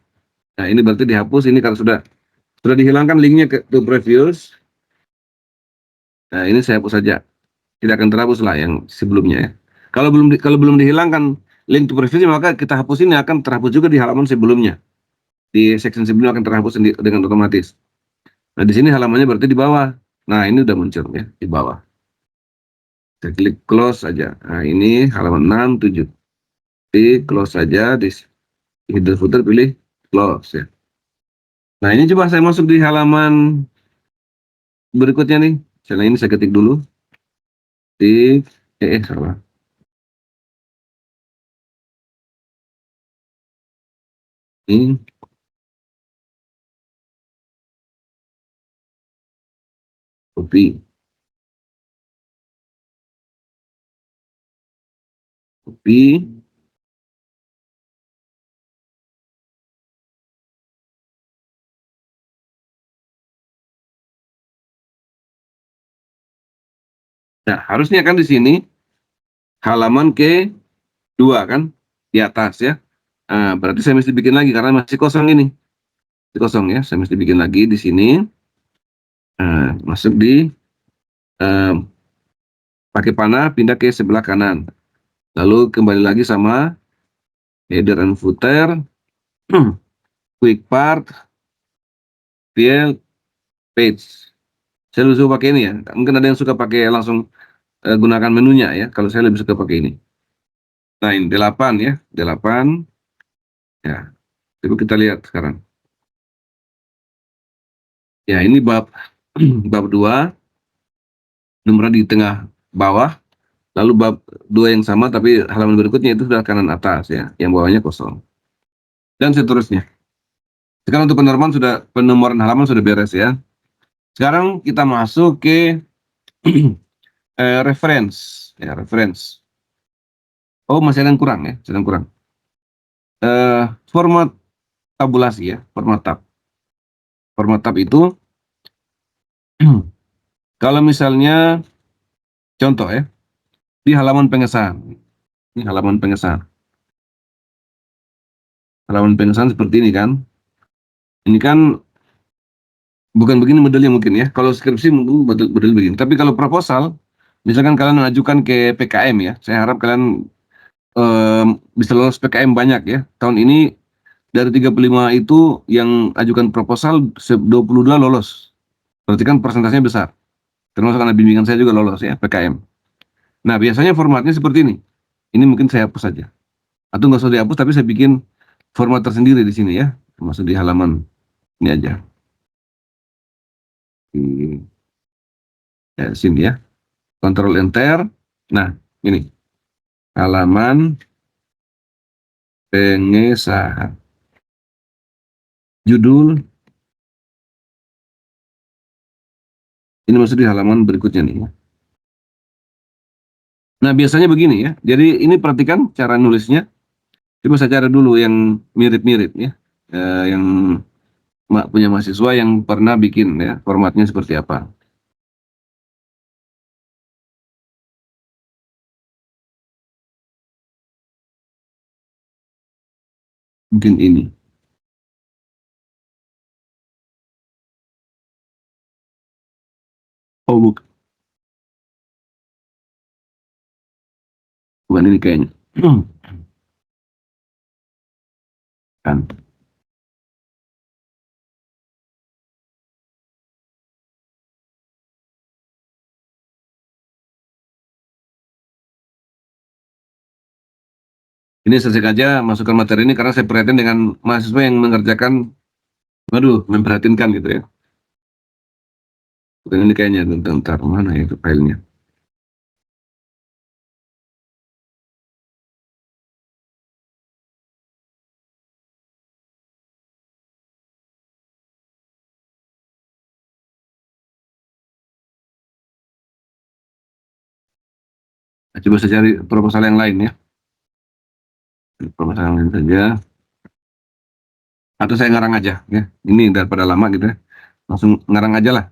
Nah, ini berarti dihapus ini karena sudah dihilangkan linknya ke to previous. Nah, ini saya hapus saja. Tidak akan terhapus lah yang sebelumnya ya. Kalau belum dihilangkan link to previous maka kita hapus ini akan terhapus juga di halaman sebelumnya. Di section sebelumnya akan terhapus dengan otomatis. Nah, di sini halamannya berarti di bawah. Nah, ini udah muncul ya di bawah. Saya klik close saja. Nah, ini halaman 6, 7. Di close saja di header footer pilih close ya. Nah, ini coba saya masuk di halaman berikutnya nih. Misalnya ini saya ketik dulu. Salah. Ini copy. Copy. Nah, harusnya kan di sini halaman ke-2 kan di atas ya. Nah, berarti saya mesti bikin lagi karena masih kosong ini. Masih kosong ya. Saya mesti bikin lagi di sini. Nah, masuk di eh, pakai panah pindah ke sebelah kanan. Lalu kembali lagi sama header and footer, quick part, field, page. Saya lebih suka pakai ini ya. Mungkin ada yang suka pakai langsung gunakan menunya ya. Kalau saya lebih suka pakai ini. Nah, ini 8 ya. 8. Ya. Coba kita lihat sekarang. Ya, ini bab bab 2. Nomornya di tengah bawah. Lalu bab 2 yang sama tapi halaman berikutnya itu sudah kanan atas ya. Yang bawahnya kosong. Dan seterusnya. Sekarang untuk penomoran halaman sudah beres ya. Sekarang kita masuk ke reference ya, reference. Oh, masih ada yang kurang ya, sedang kurang. Format tabulasi ya, format tab itu kalau misalnya contoh ya di halaman pengesahan, ini halaman pengesahan seperti ini kan. Ini kan bukan begini modelnya mungkin ya. Kalau skripsi mungkin model begini. Tapi kalau proposal, misalkan kalian mengajukan ke PKM ya, saya harap kalian bisa lolos PKM banyak ya. Tahun ini dari 35 itu yang ajukan proposal 22 lolos. Berarti kan persentasenya besar. Termasuk anak bimbingan saya juga lolos ya PKM. Nah, biasanya formatnya seperti ini. Ini mungkin saya hapus saja. Atau nggak usah dihapus, tapi saya bikin format tersendiri di sini ya. Masuk di halaman ini aja. Di sini ya. Control Enter. Nah, ini halaman pengesahan. Judul. Ini masuk di halaman berikutnya nih. Nah, biasanya begini ya. Jadi ini perhatikan cara nulisnya. Coba saya cari dulu yang mirip-mirip ya. Yang punya mahasiswa yang pernah bikin ya. Formatnya seperti apa. Mungkin ini. Oh, bukan ini kayaknya. Kan. Ini saya sengaja masukkan materi ini karena saya perhatian dengan mahasiswa yang mengerjakan, waduh, memprihatinkan gitu ya. Ini kayaknya bentar, mana ya itu filenya? Nah, coba saya cari proposal yang lain ya. Proposal yang lain saja. Atau saya ngarang aja ya. Ini daripada lama gitu ya. Langsung ngarang aja lah.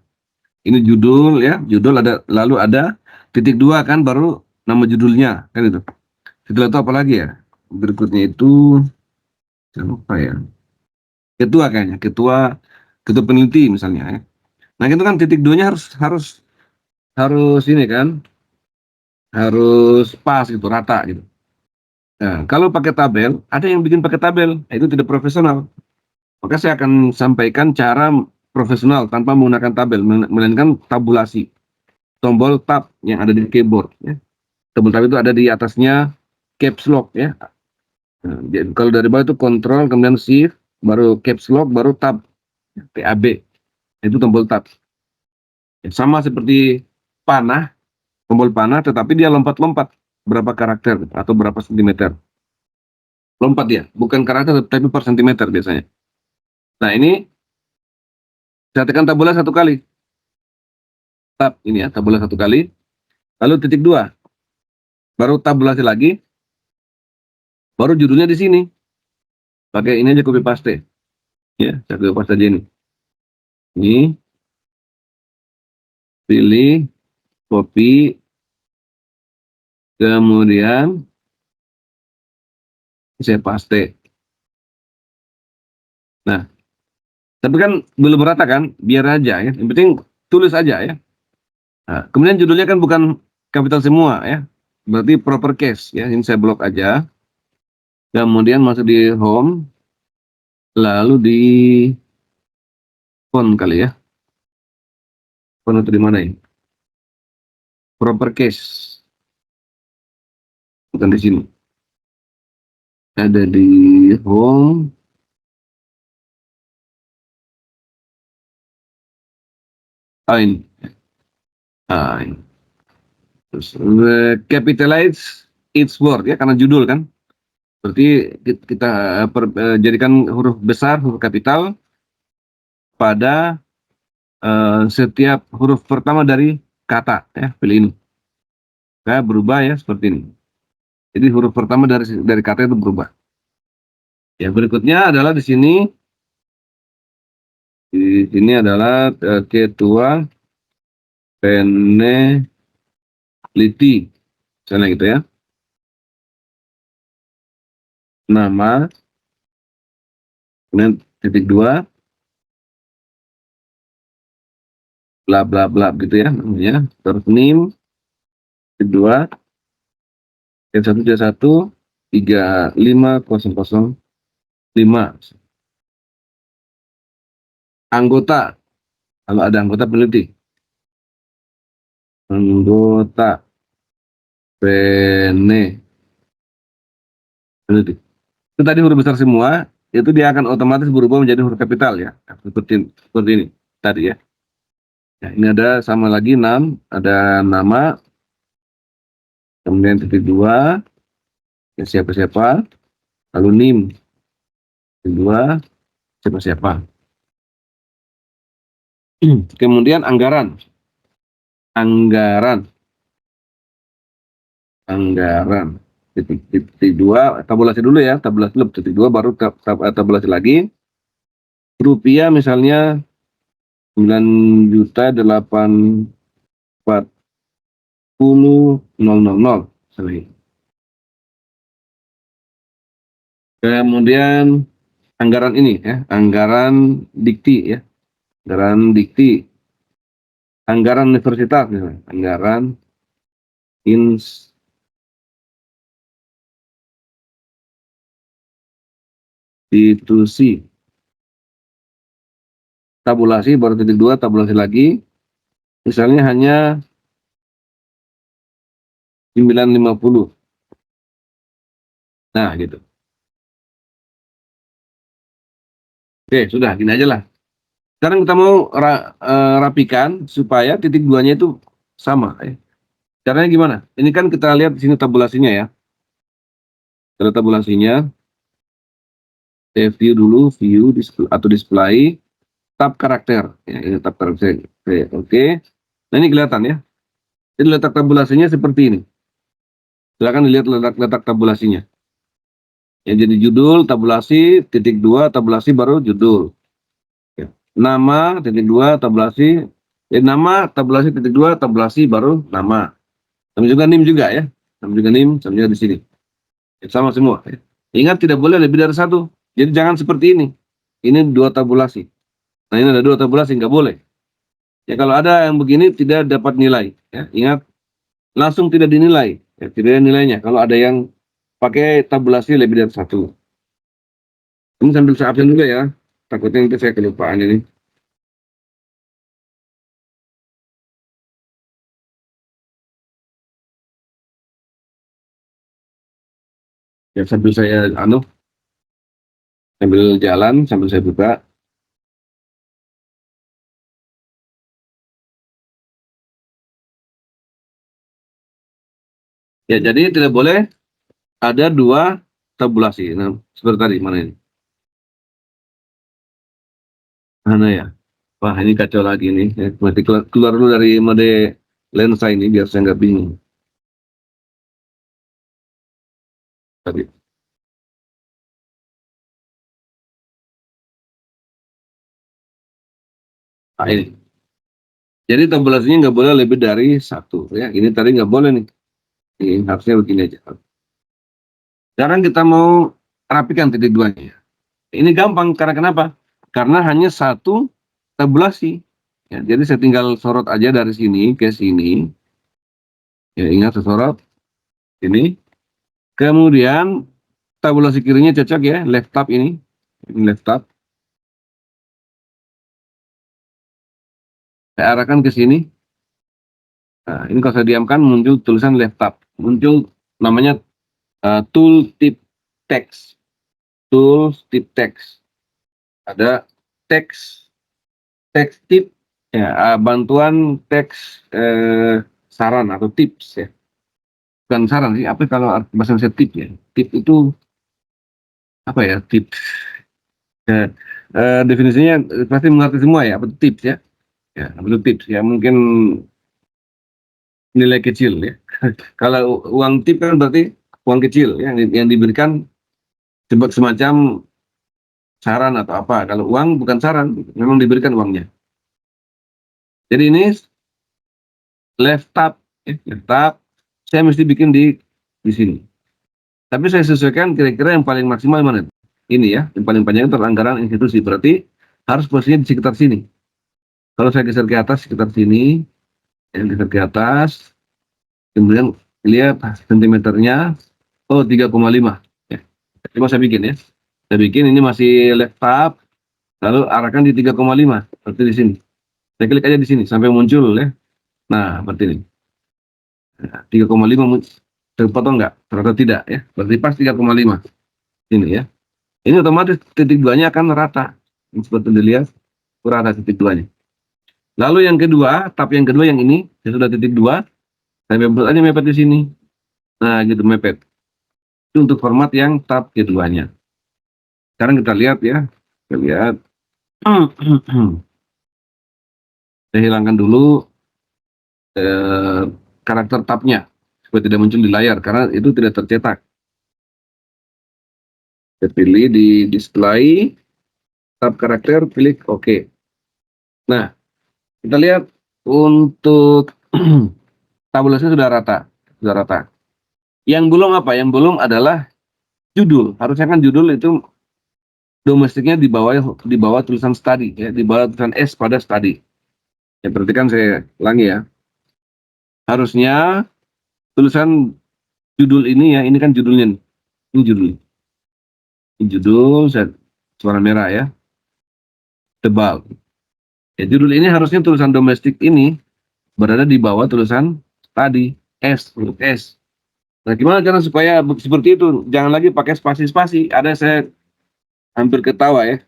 Ini judul ya, judul ada, lalu ada titik dua kan, baru nama judulnya kan itu. Setelah itu apa lagi ya? Berikutnya itu saya lupa ya. Ketua kayaknya, ketua peneliti misalnya ya. Nah itu kan titik duanya harus harus harus ini kan, harus pas gitu, rata gitu. Nah, kalau pakai tabel, ada yang bikin pakai tabel, nah, itu tidak profesional. Maka saya akan sampaikan cara profesional tanpa menggunakan tabel, melainkan tabulasi. Tombol tab yang ada di keyboard. Ya. Tombol tab itu ada di atasnya caps lock ya. Nah, kalau dari bawah itu control, kemudian shift, baru caps lock, baru tab, tab. Itu tombol tab. Ya, sama seperti panah, tombol panah, tetapi dia lompat-lompat berapa karakter atau berapa sentimeter. Lompat dia, bukan karakter tapi per sentimeter biasanya. Nah ini saya tekan tabula satu kali, tab ini ya, tabula satu kali, lalu titik dua, baru tabulasi lagi, baru judulnya di sini. Pakai ini aja copy paste, ya, saya copy paste aja ini. Ini pilih, copy, kemudian saya paste. Nah, tapi kan belum rata kan, biar aja ya. Yang penting tulis aja ya. Nah, kemudian judulnya kan bukan kapital semua ya. Berarti proper case ya. Ini saya blok aja. Kemudian masuk di home, lalu di font kali ya. Font atau di mana ini? Proper case. Bukan di sini. Ada di home. Ah, ini. Ah, ini. Terus capitalize each word ya, karena judul kan. Berarti kita jadikan huruf besar, huruf kapital pada setiap huruf pertama dari kata ya, pilih ini. Saya berubah ya seperti ini. Jadi huruf pertama dari kata itu berubah. Ya berikutnya adalah di sini. Di sini adalah ketua peneliti, misalnya gitu ya. Nama, kemudian titik dua, bla bla bla gitu ya namanya. Terus NIM, titik dua, satu satu 35005. Anggota, kalau ada anggota peneliti. Anggota peneliti. Itu tadi huruf besar semua, itu dia akan otomatis berubah menjadi huruf kapital ya. Seperti ini tadi ya. Ya, ini ada sama lagi 6, ada nama, kemudian titik dua, ya, siapa-siapa, lalu NIM, titik dua, siapa-siapa. Kemudian anggaran, anggaran, anggaran, titik dua, tabulasi dulu ya, tabulasi dulu, titik dua, baru tabulasi lagi. Rupiah misalnya 9.840.000 misalnya. Kemudian anggaran ini ya, anggaran dikti ya, anggaran dikti, anggaran universitas misalnya, anggaran institusi. Tabulasi baru titik dua, tabulasi lagi. Misalnya hanya 950. Nah, gitu. Oke, sudah, gini aja lah. Sekarang kita mau rapikan supaya titik duanya itu sama. Caranya gimana? Ini kan kita lihat di sini tabulasinya ya. Ada tabulasinya. Saya view dulu, view atau display tab karakter. Ya, ini tab karakter. Oke. Nah ini kelihatan ya. Jadi letak tabulasinya seperti ini. Silakan dilihat letak tabulasinya. Ya, jadi judul, tabulasi, titik 2, tabulasi baru judul. Ya. Nama, titik 2, tabulasi. Nama, tabulasi, titik 2, tabulasi baru nama. Sama juga NIM juga ya. Sama juga NIM, sama juga di sini. Ya, sama semua. Ya. Ingat tidak boleh lebih dari satu. Jadi jangan seperti ini. Ini 2 tabulasi. Nah ini ada 2 tabulasi, nggak boleh. Ya kalau ada yang begini tidak dapat nilai. Ya. Ingat, langsung tidak dinilai. Ya, tidak ada nilainya. Kalau ada yang pakai tabulasi lebih dari satu. Ini sambil saya absen juga ya. Takutnya nanti saya kelupaan ini. Ya sambil saya sambil jalan, sambil saya buka. Ya jadi tidak boleh ada 2 tabulasi. Nah, seperti tadi mana ini? Mana ya? Wah ini kacau lagi nih. Ya, berarti keluar dulu dari mode lensa ini biar saya nggak bingung. Tadi. Nah, ini. Jadi tabulasinya nggak boleh lebih dari 1 ya. Ini tadi nggak boleh nih. Ini harusnya begini aja. Sekarang kita mau rapikan titik duanya. Ini gampang karena kenapa? Karena hanya 1 tabulasi. Ya, jadi saya tinggal sorot aja dari sini ke sini. Ya, ingat saya sorot ini. Kemudian tabulasi kirinya cocok ya, left tab ini. Ini left tab. Saya arahkan ke sini. Nah, ini kalau saya diamkan muncul tulisan left tab. Muncul namanya tool tip text. Tool tip text. Ada text tip ya, bantuan teks saran atau tips ya. Bukan saran sih, apa kalau bahasa Indonesia tip ya. Tip itu apa ya? Tips. Ya, definisinya pasti mengerti semua ya, apa itu tips ya. Ya, apa itu tips ya, mungkin nilai kecil ya. Kalau uang tip kan berarti uang kecil ya, yang diberikan semacam saran atau apa. Kalau uang bukan saran, memang diberikan uangnya. Jadi ini left tab, left tab. Saya mesti bikin di sini. Tapi saya sesuaikan kira-kira yang paling maksimal mana. Ini ya, yang paling panjang itu anggaran institusi. Berarti harus posisinya di sekitar sini. Kalau saya geser ke atas sekitar sini, yang geser ke atas, kemudian lihat sentimeternya, oh 3,5. Ya. Cuma saya bikin ya. Saya bikin ini masih left tab, lalu arahkan di 3,5 seperti di sini. Saya klik aja di sini sampai muncul ya. Nah, seperti ini. Nah, 3,5 terpotong enggak? Ternyata tidak ya. Berarti pas 3,5. Ini ya. Ini otomatis titik duanya akan rata. Seperti dilihat, rata titik duanya. Lalu yang kedua, tab yang kedua yang ini, yang sudah titik 2, saya mepet aja mepet di sini. Nah, gitu mepet. Itu untuk format yang tab keduanya. Sekarang kita lihat ya. Kita lihat. Saya hilangkan dulu karakter tabnya supaya tidak muncul di layar karena itu tidak tercetak. Saya pilih di display tab karakter, pilih OK. Nah, kita lihat untuk tabulasinya sudah rata. Yang belum apa? Yang belum adalah judul. Harusnya kan judul itu domestiknya di bawah tulisan study ya, di bawah tulisan S pada study. Ya, perhatikan saya ulangi ya. Harusnya tulisan judul ini ya, ini kan judulnya nih. Ini judul. Ini judul warna merah ya. Tebal. Ya, judul ini harusnya tulisan domestik ini berada di bawah tulisan tadi S, huruf S. Nah, gimana cara supaya seperti itu? Jangan lagi pakai spasi-spasi. Ada saya hampir ketawa ya,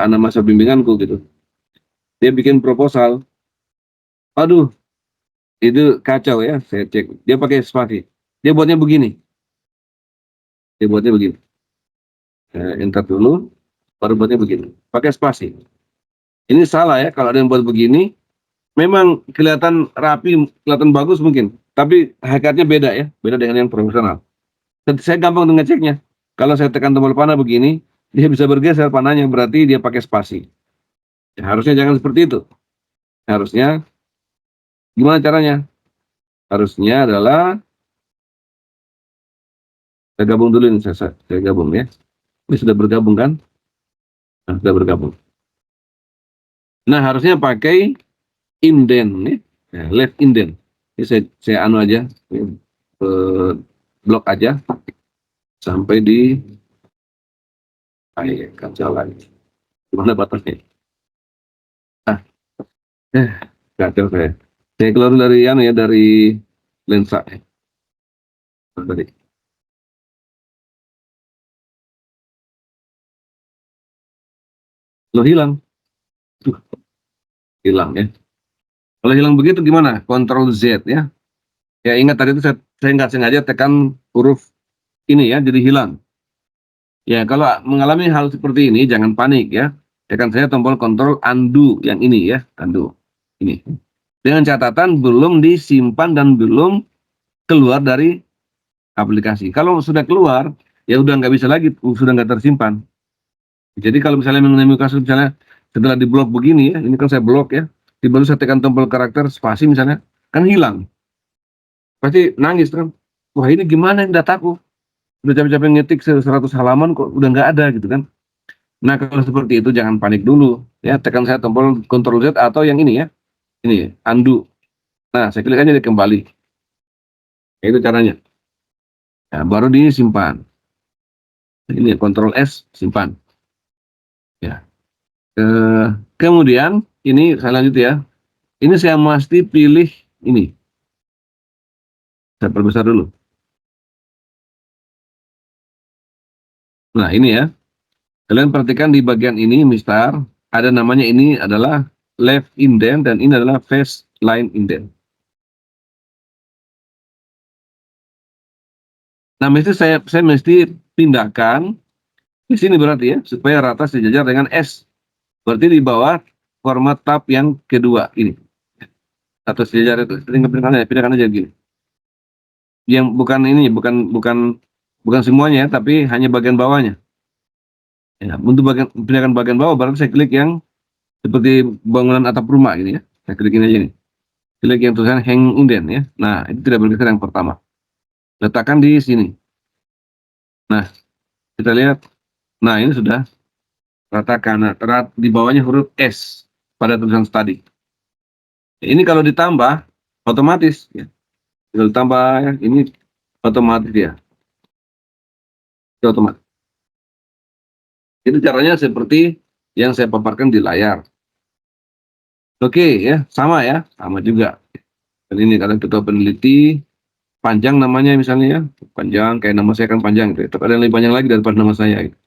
anak masa bimbinganku gitu. dia bikin proposal. Aduh, itu kacau ya, saya cek. Dia pakai spasi. Dia buatnya begini. Dia buatnya begini. Enter dulu, baru buatnya begini. Pakai spasi. Ini salah ya, kalau ada yang buat begini, memang kelihatan rapi, kelihatan bagus mungkin. Tapi hakikatnya beda ya, beda dengan yang profesional. Saya gampang untuk ngeceknya. Kalau saya tekan tombol panah begini, dia bisa bergeser panahnya, berarti dia pakai spasi. Ya, harusnya jangan seperti itu. Harusnya, gimana caranya? Harusnya adalah, saya gabung dulu ini, saya gabung ya. Ini sudah bergabung kan? Nah, sudah bergabung. Nah, harusnya pakai indent nih, ya, left indent. Ini saya anu aja, blok aja sampai di kacau lagi. Gimana batasnya? Ah, eh, kacau saya. Saya keluar dari anu ya, dari lensa ya. Tadi. Lo hilang. Tuh, hilang ya. Kalau hilang begitu gimana? Ctrl Z ya. Ya ingat tadi itu saya nggak sengaja tekan huruf ini ya, jadi hilang. Ya kalau mengalami hal seperti ini jangan panik ya. Tekan saya tombol Ctrl undo yang ini ya, undo. Ini. Dengan catatan belum disimpan dan belum keluar dari aplikasi. Kalau sudah keluar, ya udah nggak bisa lagi, sudah nggak tersimpan. Jadi kalau misalnya mengalami kasus misalnya setelah diblok begini ya, ini kan saya blok ya, tiba-tiba saya tekan tombol karakter spasi misalnya, kan hilang. Pasti nangis kan, wah ini gimana yang dataku? Udah capek-capek ngetik 100 halaman kok udah nggak ada gitu kan. Nah kalau seperti itu jangan panik dulu ya, tekan saya tombol Ctrl Z atau yang ini ya, ini undo. Nah saya klik aja dia kembali. Ya, itu caranya. Nah, baru disimpan. Ini Ctrl S simpan. Ya. Kemudian ini saya lanjut ya. Ini saya mesti pilih ini. Saya perbesar dulu. Nah ini ya. Kalian perhatikan di bagian ini, Mister, ada namanya ini adalah left indent dan ini adalah face line indent. Nah, saya mesti pindahkan di sini berarti ya, supaya rata sejajar dengan S. Berarti di bawah format tab yang kedua ini. Atau sejajar itu, pindahkan aja gini. Yang bukan ini, bukan semuanya, tapi hanya bagian bawahnya. Ya, untuk pindahkan bagian bawah, berarti saya klik yang seperti bangunan atap rumah ini ya. Saya klik ini aja nih. Klik yang tulisan hang indent ya. Nah, itu tidak bergeser yang pertama. Letakkan di sini. Nah, kita lihat. Nah, ini sudah ratakan. Nah, di bawahnya huruf S pada tulisan study. Ini kalau ditambah, otomatis ya. Kalau ditambah ya, ini otomatis ya. Itu otomatis. Itu caranya seperti yang saya paparkan di layar. Oke ya, sama juga. Dan ini kalau ketua peneliti panjang namanya misalnya ya, panjang kayak nama saya kan panjang gitu. Tapi ada yang lebih panjang lagi daripada nama saya. Gitu.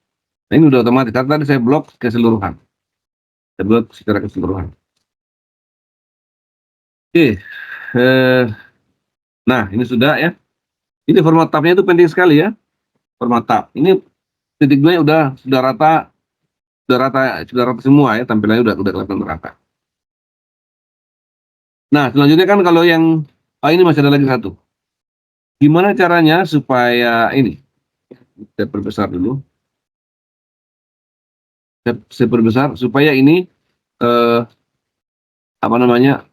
Nah ini udah otomatis. Karena tadi saya blok keseluruhan. Saya blok secara keseluruhan. Oke, nah ini sudah ya. Ini format tabnya itu penting sekali ya. Format tab. Ini titik duanya sudah rata semua ya. Tampilannya udah kelihatan rata. Nah selanjutnya kan kalau yang ini masih ada lagi satu. Gimana caranya supaya ini? Saya perbesar dulu. Saya perbesar supaya ini apa namanya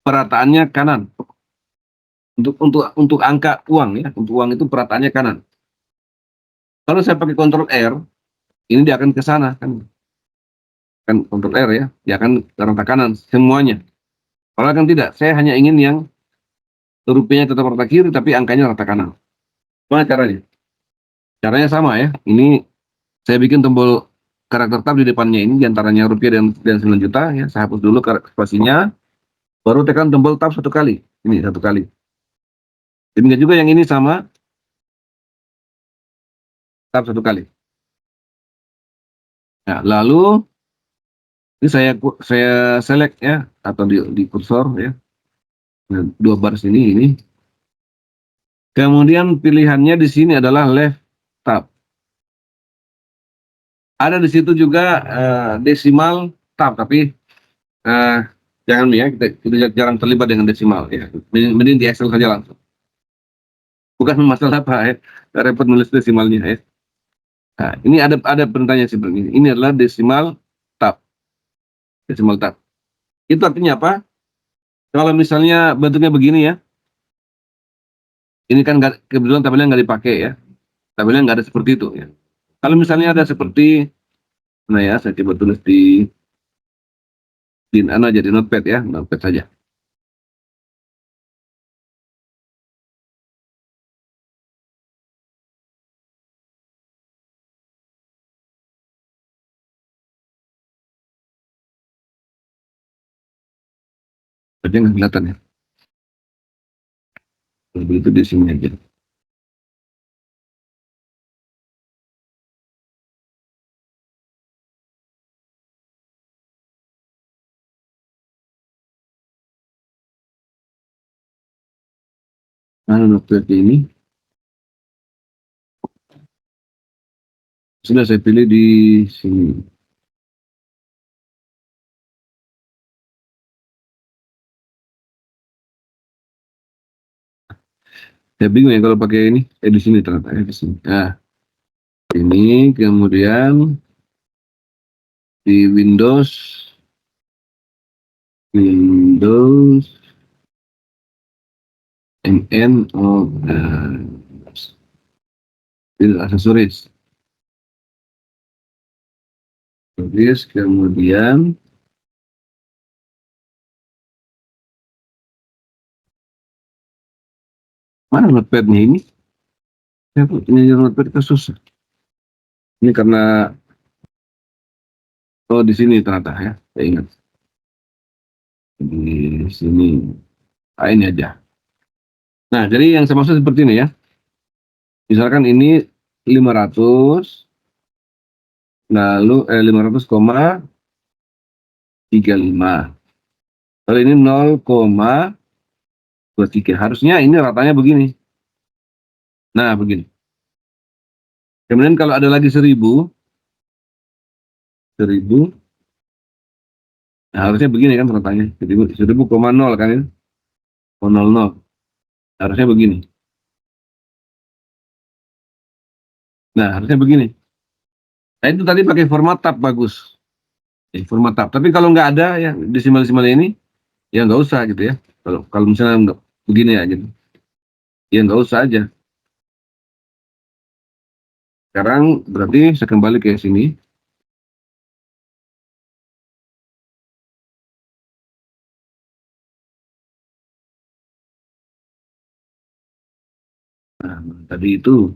perataannya kanan. Untuk angka uang ya, untuk uang itu perataannya kanan. Kalau saya pakai Ctrl R, ini dia akan ke sana kan Ctrl R ya, dia akan ke rata kanan semuanya. Kalau kan tidak, saya hanya ingin yang rupiahnya tetap rata kiri tapi angkanya rata kanan. Gimana caranya? Caranya sama ya. Ini saya bikin tombol karakter tab di depannya ini diantaranya rupiah dan 9 juta ya. Saya hapus dulu spasinya, baru tekan tombol tab satu kali. Ini satu kali. Demikian juga yang ini sama, tab satu kali. Nah, lalu Ini saya select ya, atau di kursor ya. Nah, dua baris ini. Kemudian pilihannya di sini adalah left tab. Ada di situ juga desimal tab, tapi eh, jangan ya, kita jarang terlibat dengan desimal ya. Mending di Excel saja langsung. Bukan masalah apa ya, repot nulis desimalnya ya. Nah, ini ada perintahnya seperti ini. Ini adalah desimal tab. Desimal tab. Itu artinya apa? Kalau misalnya bentuknya begini ya, ini kan kebetulan tabelnya nggak dipakai ya. Tabelnya nggak ada seperti itu ya. Kalau misalnya ada seperti, nah ya, saya coba tulis di aja di notepad ya, notepad saja. Saja nggak kelihatan ya. Kalau begitu di sini aja. Nah, notepad ini sudah saya pilih di sini. Saya bingung ya kalau pakai ini. Di sini ternyata ya, di sini. Nah, ini kemudian di Windows MN aksesoris. Kemudian mana notepadnya ini? Ya, ini notepad itu susah. Ini karena di sini ternyata ya, saya ingat di sini. Ini aja. Nah, jadi yang saya maksud seperti ini ya. Misalkan ini 500, lalu 500,35. Kalau ini 0,23. Harusnya ini ratanya begini. Nah, begini. Kemudian kalau ada lagi 1000, nah harusnya begini kan ratanya. 1000,0 kan ini. 0,00. Harusnya begini. Nah, harusnya begini. Nah, itu tadi pakai format tab bagus. Format tab. Tapi kalau nggak ada ya desimal-desimal ini, ya nggak usah gitu ya. Kalau misalnya nggak begini ya gitu. Ya nggak usah aja. Sekarang berarti saya kembali ke sini. Nah, tadi itu.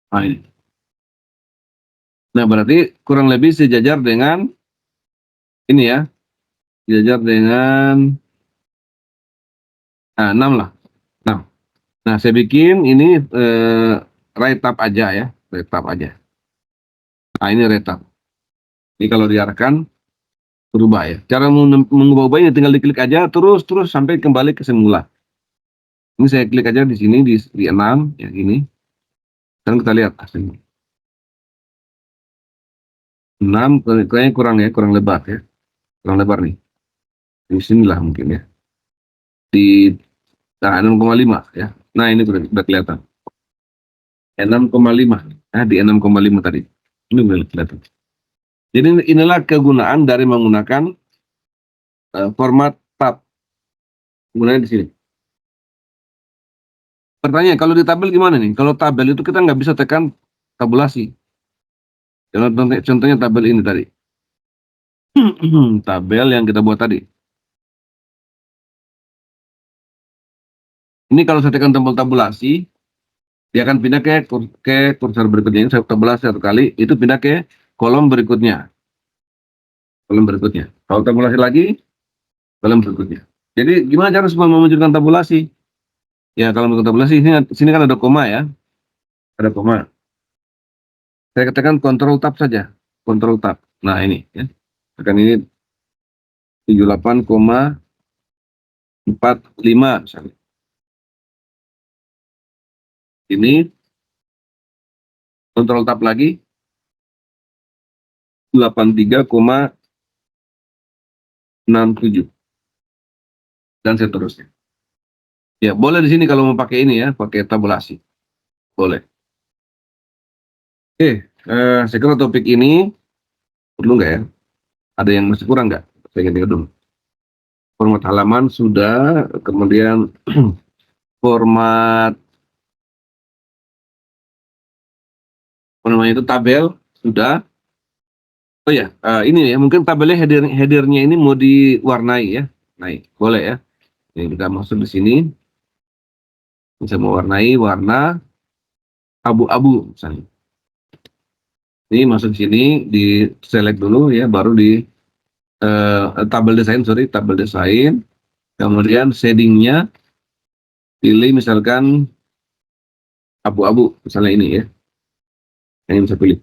Nah, ini. Nah, berarti kurang lebih sejajar dengan ini ya. Sejajar dengan 6 lah. 6. Nah, saya bikin ini right tab aja ya. Right tab aja. Nah, ini right tab. Ini kalau diarahkan berubah ya. Cara mengubah-ubahnya tinggal diklik aja terus sampai kembali ke semula. Ini saya klik aja di sini di 6 ya gini. Dan kita lihat hasilnya. 6 kayaknya kurang lebar ya. Kurang lebar nih. Di sinilah mungkin ya. Di 6,5 ya. Nah, ini sudah kelihatan. 6,5. Nah, di 6,5 tadi. Ini sudah kelihatan. Jadi inilah kegunaan dari menggunakan format tab. Gunanya di sini. Pertanyaan, kalau di tabel gimana nih? Kalau tabel itu kita nggak bisa tekan tabulasi. Contohnya tabel ini tadi. Tabel yang kita buat tadi. Ini kalau saya tekan tombol tabulasi, dia akan pindah ke kursor berikutnya. Ini saya tabulasi 1 kali, itu pindah ke kolom berikutnya. Kolom berikutnya. Kalau tabulasi lagi, kolom berikutnya. Jadi gimana cara supaya memunculkan tabulasi? Ya kalau untuk tabulasi sini kan ada koma ya. Ada koma. Saya katakan Ctrl Tab saja, Ctrl Tab. Nah ini ya, tekan ini 78,45 misalnya. Ini Ctrl Tab lagi 83,67 dan seterusnya. Ya, boleh di sini kalau mau pakai ini ya, pakai tabulasi. Boleh. Oke, saya kira topik ini perlu nggak ya? Ada yang masih kurang nggak? Saya ingin lihat dulu. Format halaman sudah, kemudian format apa namanya itu tabel sudah. Oh ya, ini ya mungkin tabelnya headernya ini mau diwarnai ya, naik boleh ya. Ini kita masuk di sini, bisa mewarnai warna abu-abu misalnya. Ini masuk sini, di select dulu ya, baru di tabel desain, tabel desain, kemudian shadingnya pilih misalkan abu-abu, misalnya ini ya, yang bisa pilih.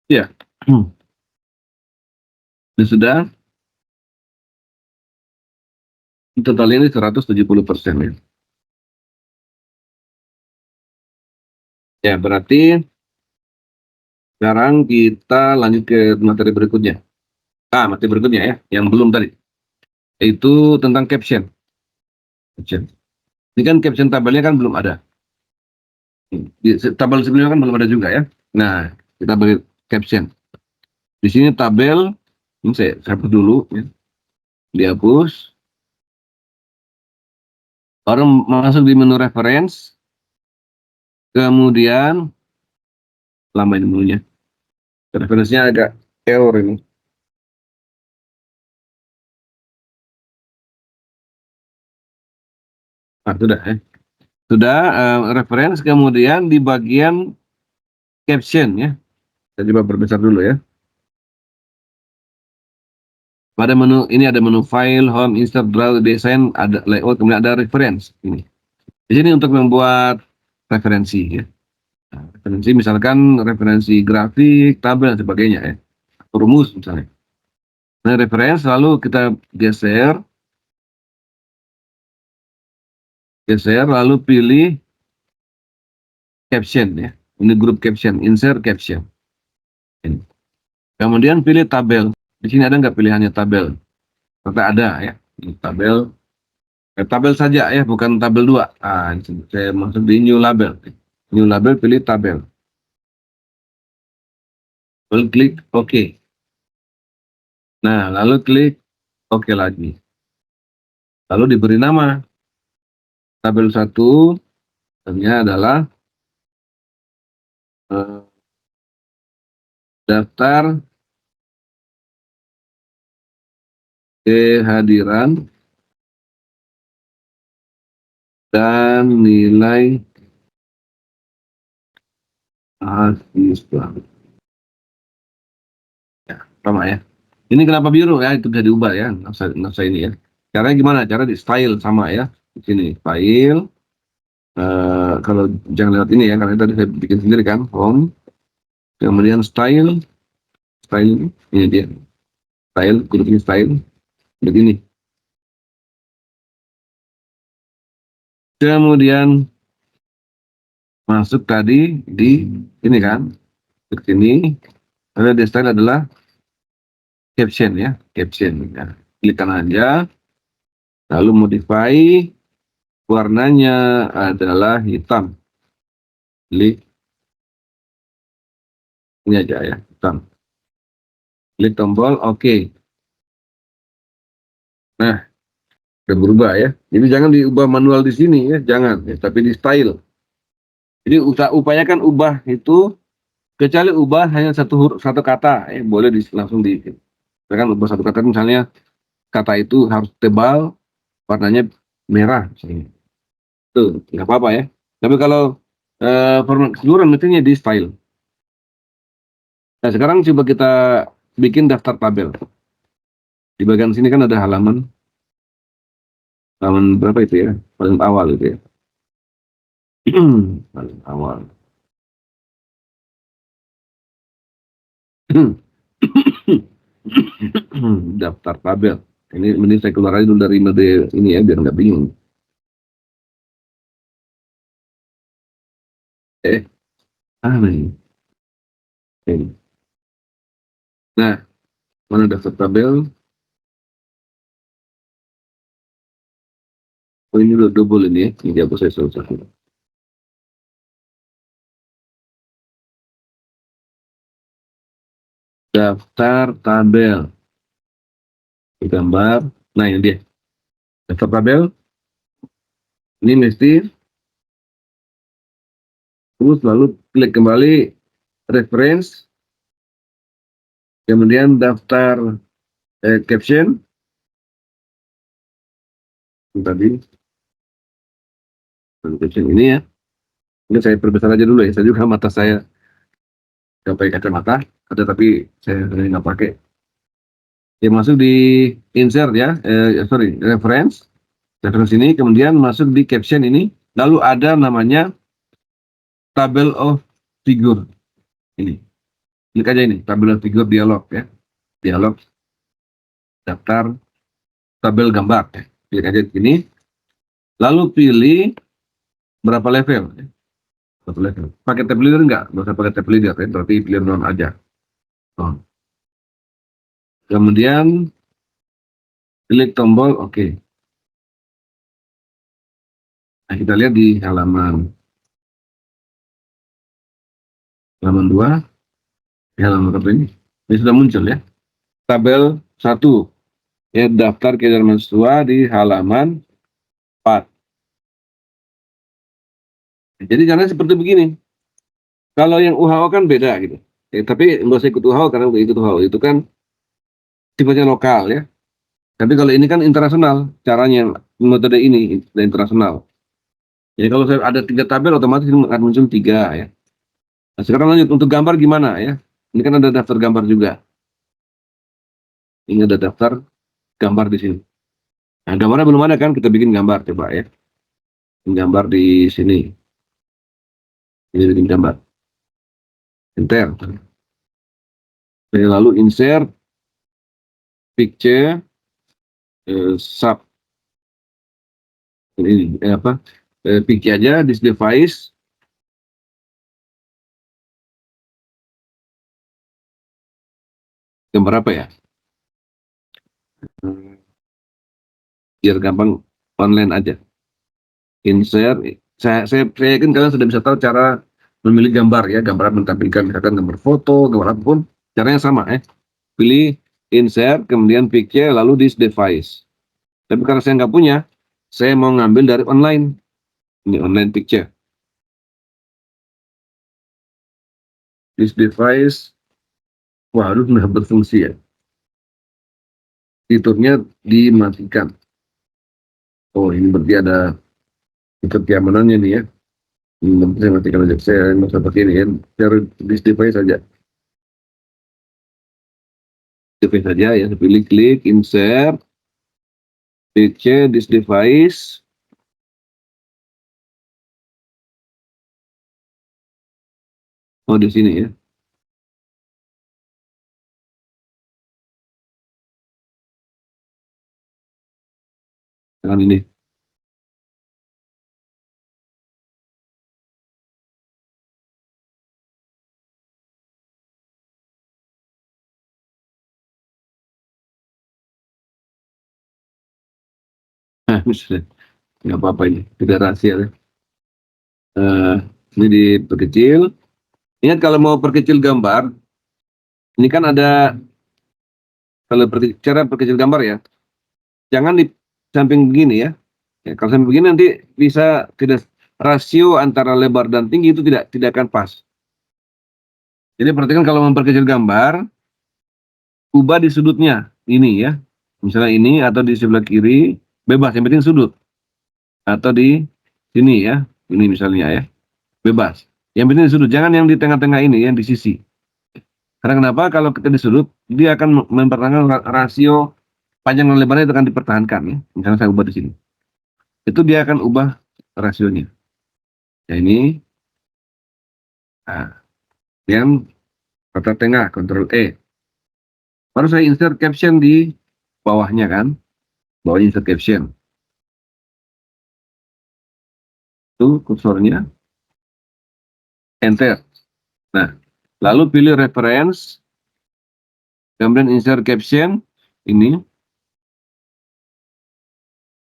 Ya, ini sudah, total ini 170% ya. Ya, berarti sekarang kita lanjut ke materi berikutnya. Materi berikutnya ya, yang belum tadi. Itu tentang caption. Ini kan caption tabelnya kan belum ada. Di tabel sebelumnya kan belum ada juga ya. Nah, kita beri caption. Di sini tabel, ini saya hapus dulu ya. Dihapus. Orang masuk di menu reference. Kemudian, lama ini menunya. Referensinya agak error ini. Sudah ya. Sudah, reference, kemudian di bagian caption ya. Saya coba perbesar dulu ya. Pada menu ini ada menu file, home, insert, draw, design, ada layout, kemudian ada reference. Ini. Di sini untuk membuat referensi ya. Nah, referensi misalkan referensi grafik, tabel dan sebagainya ya. Rumus misalnya. Nah, referensi lalu kita geser lalu pilih caption ya. Ini grup caption, insert caption. Ini. Kemudian pilih tabel. Di sini ada nggak pilihannya tabel? Ternyata ada ya. Ini tabel. Tabel saja ya, bukan tabel 2. Saya masuk di new label. New label, pilih tabel. Lalu klik OK. Nah, lalu klik OK lagi. Lalu diberi nama. Tabel 1 namanya adalah daftar kehadiran dan nilai mahasiswa. Ya, sama ya. Ini kenapa biru ya? Itu bisa diubah ya, nggak usah ini ya. Caranya gimana? Cara di style sama ya. Di sini file. Kalau jangan lewat ini ya, karena tadi saya bikin sendiri kan, home. Kemudian style ini dia. Style, grup ini style. Begini. Kemudian masuk tadi di ini kan, ke sini. Ada di style adalah caption ya, caption. Ya. Klik kanan aja, lalu modify, warnanya adalah hitam. Klik ini aja ya, hitam. Klik tombol OK. Nah, udah berubah ya. Jadi jangan diubah manual di sini ya, jangan ya, tapi di style. Jadi upayakan ubah itu, kecuali ubah hanya satu huruf, satu kata ya, boleh langsung di, misalkan ubah satu kata, misalnya kata itu harus tebal, warnanya merah misalnya. Tuh, nggak apa-apa ya. Tapi kalau format keseluruhan mestinya di style. Nah, sekarang coba kita bikin daftar tabel. Di bagian sini kan ada halaman. halaman berapa itu ya? Paling awal itu ya. Paling awal. Daftar tabel. Ini mending saya keluar aja dulu dari mode ini ya, biar nggak bingung. Nih. Oke. Nah, mana daftar tabel? Oh, ini udah double ini ya. Ini hapus saya satu. Daftar tabel. Gambar. Nah, ini dia. Daftar tabel. Ini mesti terus lalu klik kembali reference, kemudian daftar caption tadi, caption ini ya. Ini saya perbesar aja dulu ya. Saya juga mata saya nggak pakai kacamata, ada tapi saya nggak pakai. Ya masuk di insert ya, sorry, reference ini, kemudian masuk di caption ini, lalu ada namanya table of figure ini. Klik aja ini, table of figure dialog ya, dialog daftar tabel gambar ya. Klik aja ini, lalu pilih berapa level ya. Satu level. Pakai tab leader enggak? Nggak usah pakai tab leader ya, berarti pilih non aja. Kemudian klik tombol oke. Nah, kita lihat di halaman 2, di halaman berapa ini? Ini sudah muncul ya. Tabel 1 ya, daftar kegiatan mahasiswa di halaman 4. Jadi caranya seperti begini. Kalau yang UHO kan beda gitu. Tapi nggak usah ikut UHO karena udah ikut UHO itu kan sifatnya lokal ya. Tapi kalau ini kan internasional, caranya metode ini internasional. Jadi kalau saya ada 3 tabel, otomatis ini akan muncul 3 ya. Nah, sekarang lanjut untuk gambar gimana ya? Ini kan ada daftar gambar juga. Ini ada daftar gambar di sini. Nah, gambarnya belum ada kan? Kita bikin gambar coba ya. Bikin gambar di sini. Ini bikin gambar. Enter. Lalu insert picture sub. Ini apa? Picture aja this device. Gambar apa ya? Biar gampang online aja. Insert. Saya yakin kalian sudah bisa tahu cara memilih gambar ya. Gambar menampilkan misalkan gambar foto, gambar apapun. Caranya sama ya. Pilih insert, kemudian picture, lalu this device. Tapi karena saya nggak punya, saya mau ngambil dari online. Ini online picture. This device, wah, harus nggak berfungsi ya. Fiturnya dimatikan. Oh, ini berarti ada fitur keamanannya nih ya. Ini saya matikan aja. Saya mau seperti ini ya. Share this device saja. Device saja ya. Pilih klik insert, picture this device. Oh, di sini ya. Dengan ini. Nah, misalnya. Nggak apa-apa ini. Tidak rahasia ya. Ini diperkecil. Ingat kalau mau perkecil gambar, ini kan ada kalau cara perkecil gambar ya. Jangan di samping begini ya. Ya, kalau samping begini nanti bisa tidak rasio antara lebar dan tinggi itu tidak akan pas. Jadi perhatikan kalau memperkecil gambar, ubah di sudutnya ini ya. Misalnya ini atau di sebelah kiri, bebas yang penting sudut. Atau di sini ya. Ini misalnya ya. Bebas. Yang penting di sudut, jangan yang di tengah-tengah ini yang di sisi. Karena kenapa? Kalau kita di sudut, dia akan mempertahankan rasio panjang dan lebarnya itu akan dipertahankan ya. Misalnya saya ubah di sini. itu dia akan ubah rasionya. Ya ini, nah, yang kata tengah, Ctrl E. Baru saya insert caption di bawahnya kan, bawahnya insert caption. Itu kursornya, enter. Nah, lalu pilih reference, kemudian insert caption, ini.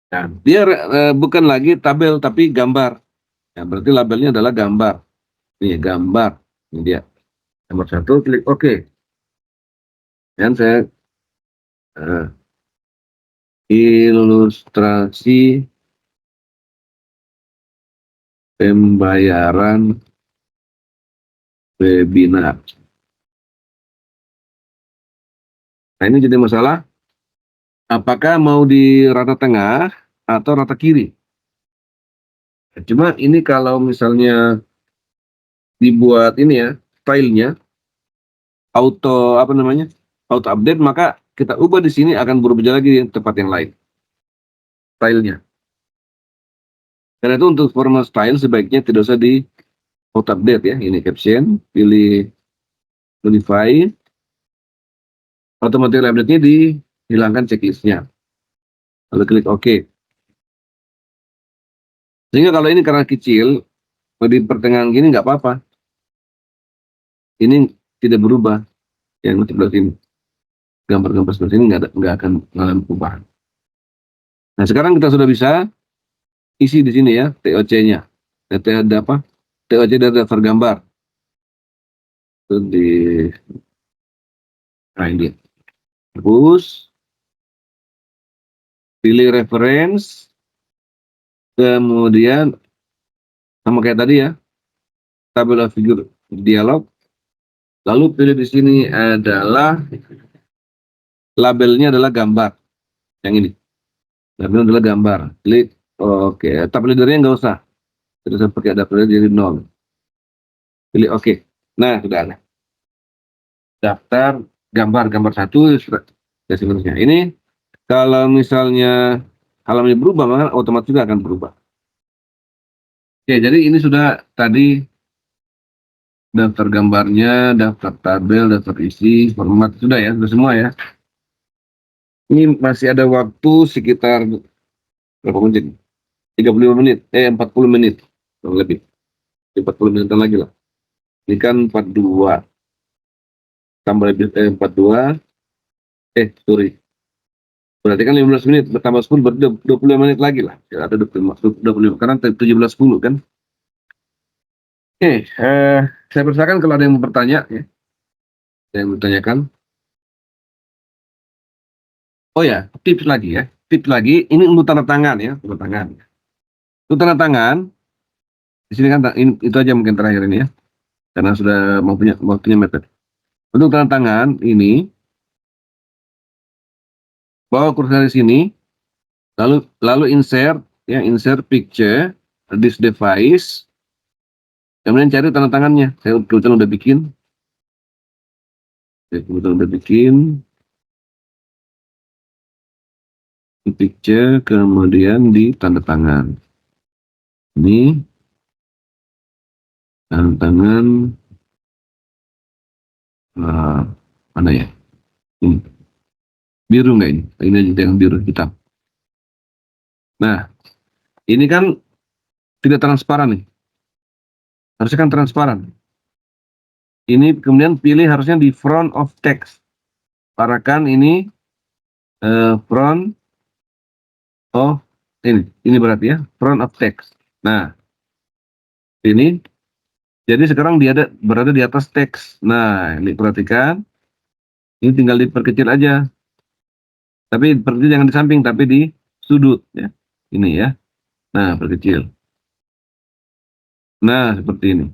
Nah, dia bukan lagi tabel, tapi gambar. Ya, berarti labelnya adalah gambar. Ini gambar, ini dia. Nomor 1, klik OK. Dan saya ilustrasi pembayaran webinar. Nah, ini jadi masalah, apakah mau di rata tengah atau rata kiri? Cuma ini kalau misalnya dibuat ini ya, filenya auto apa namanya? Auto update, maka kita ubah di sini akan berubah lagi di tempat yang lain. Stylenya. Karena itu untuk format style sebaiknya tidak usah di auto update ya. Ini caption, pilih modify, automatic update-nya dihilangkan checklistnya. Lalu klik OK. Sehingga kalau ini karena kecil, di pertengahan gini nggak apa-apa. Ini tidak berubah. Yang sebelah sini, gambar-gambar sebelah sini nggak akan mengalami perubahan. Nah, sekarang kita sudah bisa isi di sini ya, TOC-nya. Ada apa? TOC dari daftar gambar. Itu di, nah ini. Terus, pilih reference, kemudian sama kayak tadi ya, tabel of figure dialog. Lalu pilih di sini adalah labelnya adalah gambar. Yang ini. Labelnya adalah gambar. Klik OK. Tab leadernya nggak usah. Tidak usah pakai tab leader jadi 0. Pilih OK. Nah, sudah ada. Daftar gambar 1 dan seterusnya. Ini kalau misalnya halamannya berubah, maka otomatis juga akan berubah. Oke, jadi ini sudah tadi daftar gambarnya, daftar tabel, daftar isi, format sudah ya, sudah semua ya. Ini masih ada waktu sekitar berapa menit? 35 menit, 40 menit kurang lebih. 40 menitan lagi lah. Ini kan 42. Tambah lebih 42. Sorry. Berarti kan 15 menit bertambah 10 berarti 25 menit lagi lah. Ya, ada 25 karena 17.10 kan. Oke, saya persilakan kalau ada yang mau bertanya ya. Ada yang bertanyakan. Oh ya, tips lagi ya. Tips lagi, ini untuk tanda tangan ya, tanda tangan. Untuk tanda tangan, di sini kan itu aja mungkin terakhir ini ya. Karena sudah waktunya mepet. Untuk tanda tangan ini, bawa kursor di sini, lalu insert ya, insert picture this device. Kemudian cari tanda tangannya. Saya kebetulan udah bikin. Di picture, kemudian di tanda tangan. Ini tanda tangan mana ya? Ini biru nggak ini? Ini aja yang biru hitam. Nah, ini kan tidak transparan nih. Harusnya kan transparan. Ini kemudian pilih harusnya di front of text. Parakan ini front of ini berarti ya, front of text. Nah, ini jadi sekarang dia berada di atas teks. Nah, ini perhatikan. Ini tinggal diperkecil aja. Tapi perkecil jangan di samping, tapi di sudut ya. Ini ya. Nah, perkecil. Nah, seperti ini.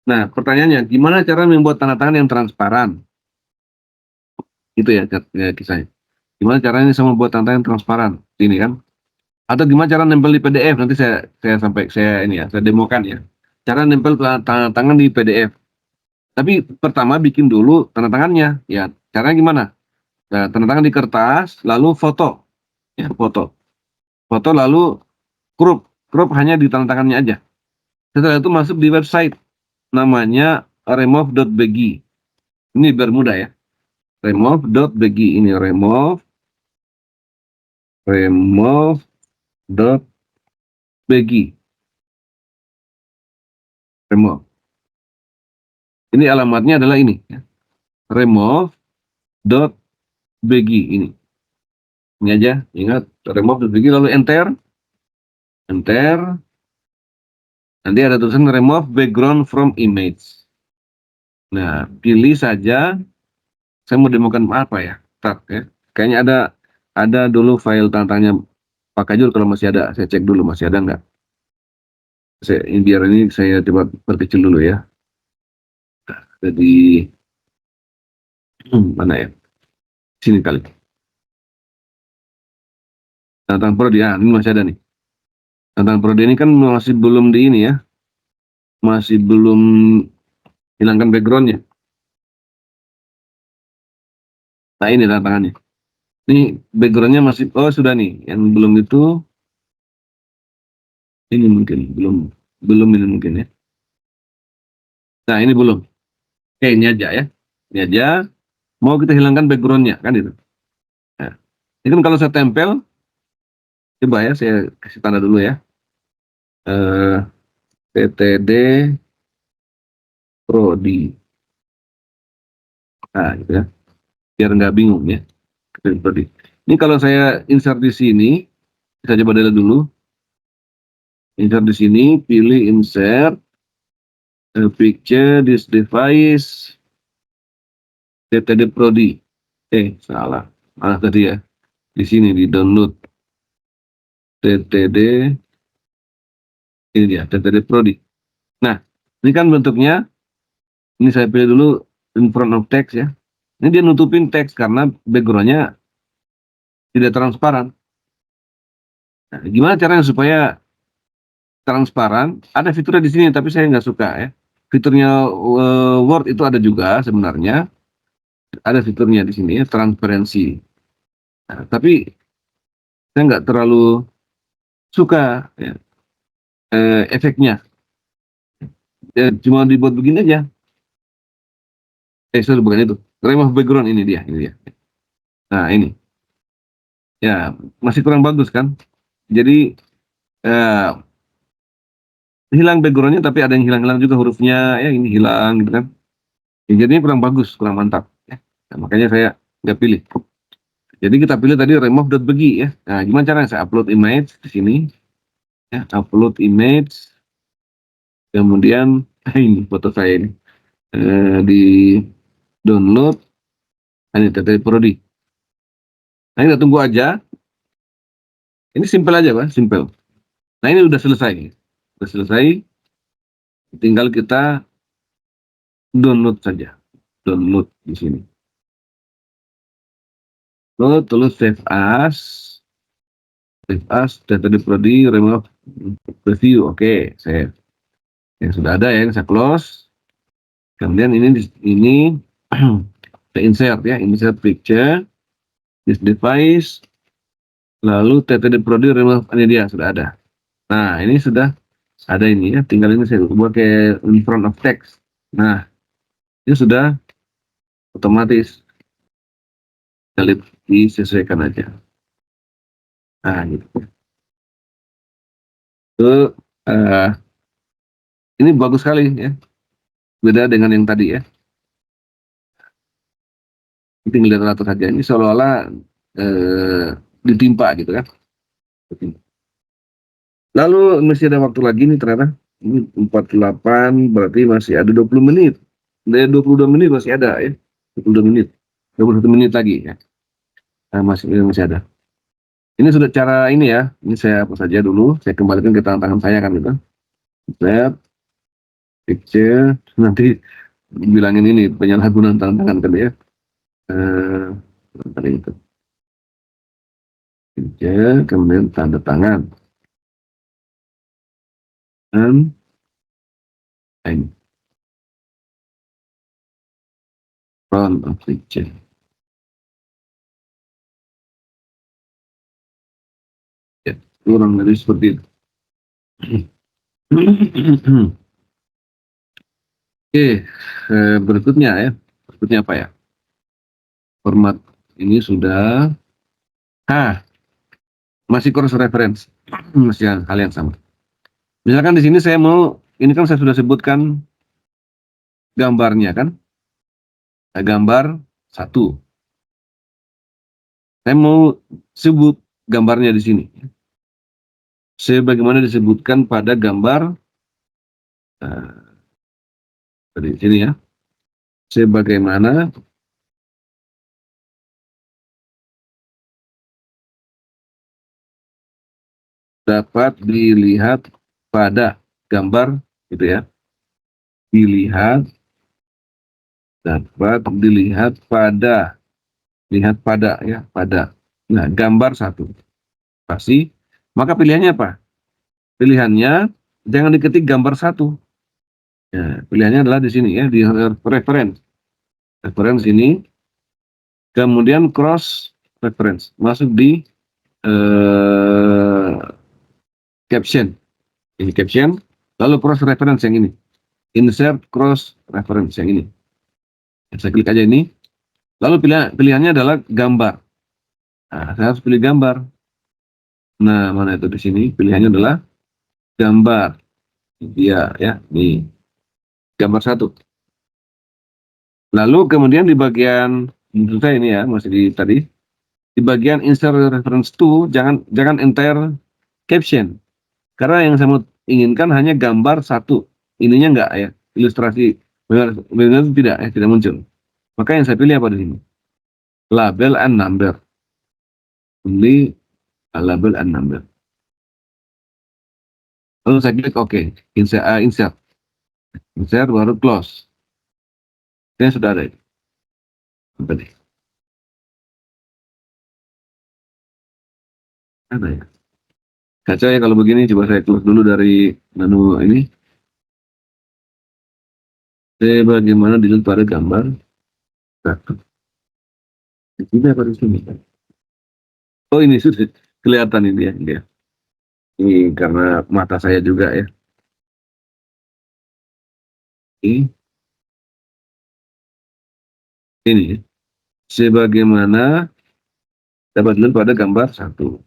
Nah, pertanyaannya, gimana cara membuat tanda tangan yang transparan? Itu ya, kisahnya. Gimana caranya saya membuat tanda tangan yang transparan? Ini kan. Atau gimana cara nempel di PDF? Nanti saya demokan ya. Cara nempel tanda tangan di PDF. Tapi pertama bikin dulu tanda tangannya. Ya, caranya gimana? Nah, tanda tangan di kertas, lalu foto. Ya, foto. foto lalu crop hanya di tangan tangannya aja. Setelah itu masuk di website namanya remove.bg. Ini biar mudah ya. Remove.bg ini remove.bg. Remove. Ini alamatnya adalah ini ya. Remove.bg ini. Ini aja, ingat remove.bg lalu enter. Nanti ada tulisan remove background from image. Nah, pilih saja. Saya mau demokan apa ya? Start ya. Kayaknya ada dulu file tantangnya Pak Kajul kalau masih ada. Saya cek dulu masih ada nggak. Biar ini saya coba perkecil dulu ya. Jadi mana ya? Sini kali. Tantang Prodi ini masih ada nih. Tantang Prodi ini kan masih belum di ini ya. Masih belum hilangkan backgroundnya. Nah ini tantangannya. Ini backgroundnya masih, oh sudah nih. Yang belum itu, ini mungkin belum ini mungkin ya. Nah ini belum. Oke ini aja ya. Ini aja. Mau kita hilangkan backgroundnya kan itu. Nah, ini kan kalau saya tempel, coba ya saya kasih tanda dulu ya. TTD Prodi. Nah gitu ya. Biar nggak bingung ya. TTD Prodi. Ini kalau saya insert di sini, saya coba delete dulu. Insert di sini, pilih insert picture this device TTD Prodi. Salah. Malah tadi ya. Di sini di download TTD, ini dia TTD Prodi. Nah, ini kan bentuknya, ini saya pilih dulu in front of text ya. Ini dia nutupin teks karena backgroundnya tidak transparan. Nah, gimana caranya supaya transparan? Ada fiturnya di sini, tapi saya nggak suka ya. Fiturnya Word itu ada juga sebenarnya. Ada fiturnya di sini ya, transparansi. Nah, tapi saya nggak terlalu suka ya, efeknya. Ya, cuma dibuat begini aja. Sorry, bukan itu. Remove background ini dia. Nah, ini. Ya, masih kurang bagus kan? Jadi eh, hilang backgroundnya tapi ada yang hilang-hilang juga hurufnya ya ini hilang gitu kan. Ya, jadinya kurang bagus, kurang mantap ya. Nah, makanya saya nggak pilih. Jadi kita pilih tadi remove.bg ya. Nah, gimana caranya saya upload image di sini ya, upload image kemudian ini foto saya ini di download ini TTD Prodi. Nah, kita tunggu aja. Ini simple aja, Pak, simple. Nah, ini udah selesai. Udah selesai, tinggal kita download saja. Download di sini. Lalu tulis save as. Save as, data di prodi, remove preview. Oke, save. Yang sudah ada ya, saya close. Kemudian ini saya insert ya, insert picture, this device, lalu data di prodi, remove, ini dia, sudah ada. Nah, ini sudah ada ini ya, tinggal ini saya buat kayak in front of text. Nah, ini sudah otomatis. Kita disesuaikan aja. Nah, gitu. Itu ini bagus sekali ya. Beda dengan yang tadi ya. Tinggal lihat atur saja. Ini seolah-olah ditimpa gitu kan. Lalu masih ada waktu lagi nih ternyata. Ini 48 berarti masih ada 20 menit. Dari 22 menit masih ada ya. 22 menit. 21 menit lagi ya. Nah, masih ada. Ini sudah cara ini ya. Ini saya hapus saja dulu. Saya kembalikan ke tangan saya kan gitu. Set, picture. Nanti bilangin ini penyalahgunaan tangan kan ya. Tadi itu. Picture, kemudian tanda tangan. Dan ini. Front of picture. Ya. kurang lebih seperti itu. Oke, berikutnya ya. Berikutnya apa ya? Format ini sudah. Masih cross reference. Masih hal yang sama. Misalkan di sini saya mau, ini kan saya sudah sebutkan gambarnya kan? Gambar satu. Saya mau sebut gambarnya di sini. Sebagaimana disebutkan pada gambar di sini ya. Sebagaimana dapat dilihat pada gambar gitu ya. Dapat dilihat pada, lihat pada ya, pada. Nah, gambar satu. Pasti. Maka pilihannya apa? Pilihannya jangan diketik gambar satu. Ya, pilihannya adalah di sini ya, di reference. Reference ini, kemudian cross reference, masuk di caption. Ini caption, lalu cross reference yang ini. Insert cross reference yang ini. Saya klik aja ini. Lalu pilihannya adalah gambar. Nah, saya harus pilih gambar. Nah, mana itu di sini? Pilihannya adalah gambar. Iya ya, nih gambar satu. Lalu kemudian di bagian, menurut saya ini ya, masih di tadi, di bagian insert reference to, jangan enter caption. Karena yang saya inginkan hanya gambar satu. Ininya enggak ya, ilustrasi. Benar tidak ya, tidak muncul. Maka yang saya pilih apa di sini? Label and number. Pilih label and number. Lalu saya klik OK. Insert. Insert baru close. Ini sudah ada. Tadi. Ada ya. Kacau ya kalau begini. Coba saya close dulu dari menu ini. Bagaimana dilihat pada gambar. Ini apa di sini? Oh, ini sudah kelihatan ini ya. Ini karena mata saya juga ya. Ini sebagaimana dapat dilihat pada gambar satu.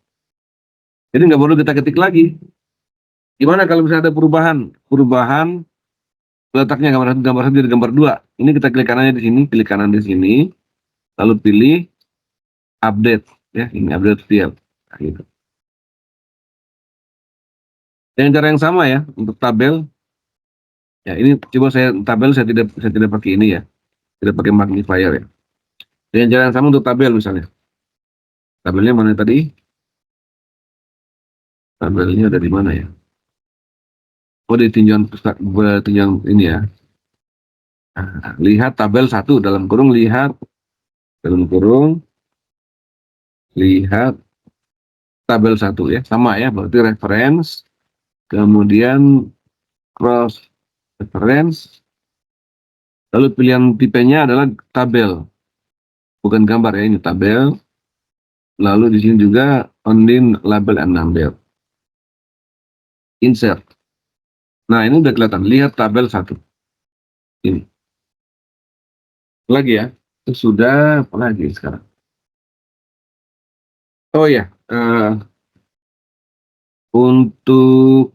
Jadi nggak perlu kita ketik lagi. Gimana kalau misalnya ada perubahan letaknya gambar satu jadi gambar dua. Ini kita klik kanannya di sini, pilih kanan di sini, lalu pilih update ya, ini update setiap. Nah, gitu. Dengan cara yang sama ya untuk tabel. Ya ini coba tabel saya tidak pakai ini ya, tidak pakai magnifier ya. Dengan cara yang sama untuk tabel misalnya. Tabelnya mana tadi? Tabelnya ada di mana ya? Oh, di tinjauan ini ya. Nah, lihat tabel satu dalam kurung lihat tabel satu ya, sama ya, berarti reference, kemudian cross reference, lalu pilihan tipenya adalah tabel, bukan gambar ya, ini tabel. Lalu di sini juga only label and number. Insert. Nah, ini udah kelihatan, lihat tabel satu. Ini. Lagi ya, sudah apa lagi sekarang? Oh ya, untuk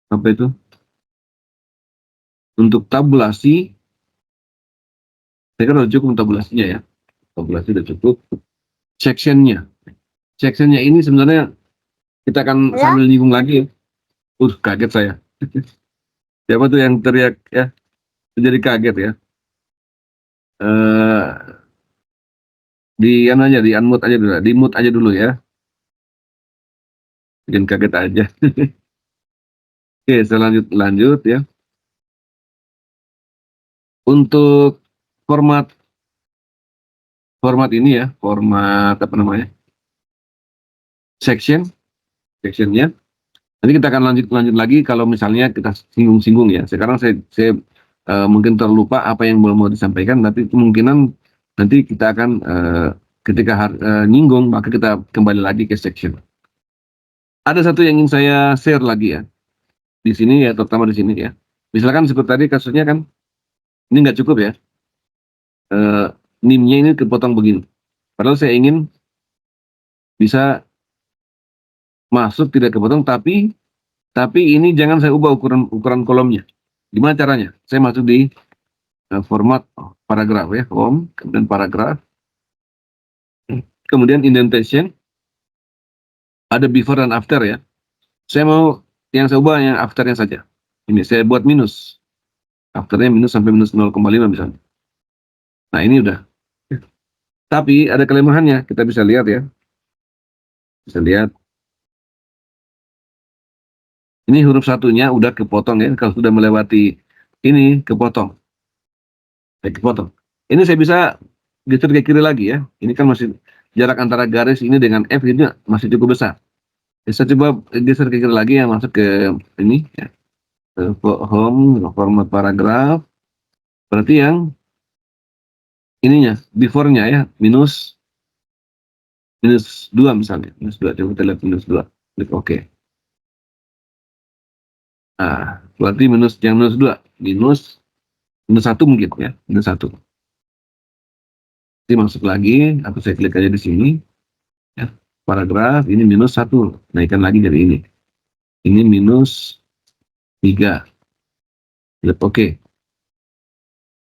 apa itu? Untuk tabulasi, saya kira udah cukup tabulasinya ya. Tabulasi udah cukup. Sectionnya ini sebenarnya kita akan sambil nyinggung lagi. Kaget saya. Siapa tuh yang teriak ya? Jadi kaget ya. Di unmute aja dulu, di mute aja dulu ya. Bikin kaget aja. Oke, saya lanjut ya. Untuk format ini ya, format apa namanya? Sectionnya. Nanti kita akan lanjut lagi kalau misalnya kita singgung-singgung ya. Sekarang saya mungkin terlupa apa yang mau disampaikan, tapi kemungkinan nanti kita akan ketika nyinggung, maka kita kembali lagi ke section. Ada satu yang ingin saya share lagi ya, di sini ya, terutama di sini ya. Misalkan seperti tadi kasusnya kan, ini nggak cukup ya, NIM-nya ini kepotong begini. Padahal saya ingin bisa masuk tidak kepotong, tapi ini jangan saya ubah ukuran kolomnya. Gimana caranya? Saya masuk di format paragraf ya, home, kemudian paragraf, kemudian indentation, ada before dan after ya. Saya mau yang saya ubah yang afternya saja. Ini saya buat minus, afternya minus sampai minus 0,5 misalnya. Nah ini udah. Tapi ada kelemahannya, kita bisa lihat ya. Bisa lihat. Ini huruf satunya udah kepotong ya, kalau sudah melewati ini kepotong. Kepotong. Ini saya bisa geser ke kiri lagi ya. Ini kan masih jarak antara garis ini dengan F ini masih cukup besar. Saya coba geser ke kiri lagi yang masuk ke ini ya. Ke home, format paragraf. Berarti yang ininya, before-nya ya, minus 2 misalnya. Minus 2, coba kita lihat minus 2. Klik OK. Nah, berarti yang minus 2. Minus 1 mungkin ya, minus 1. Jadi masuk lagi, atau saya klik aja di sini. Ya, paragraf, ini minus 1. Naikkan lagi dari ini. Ini minus 3. Klik OK.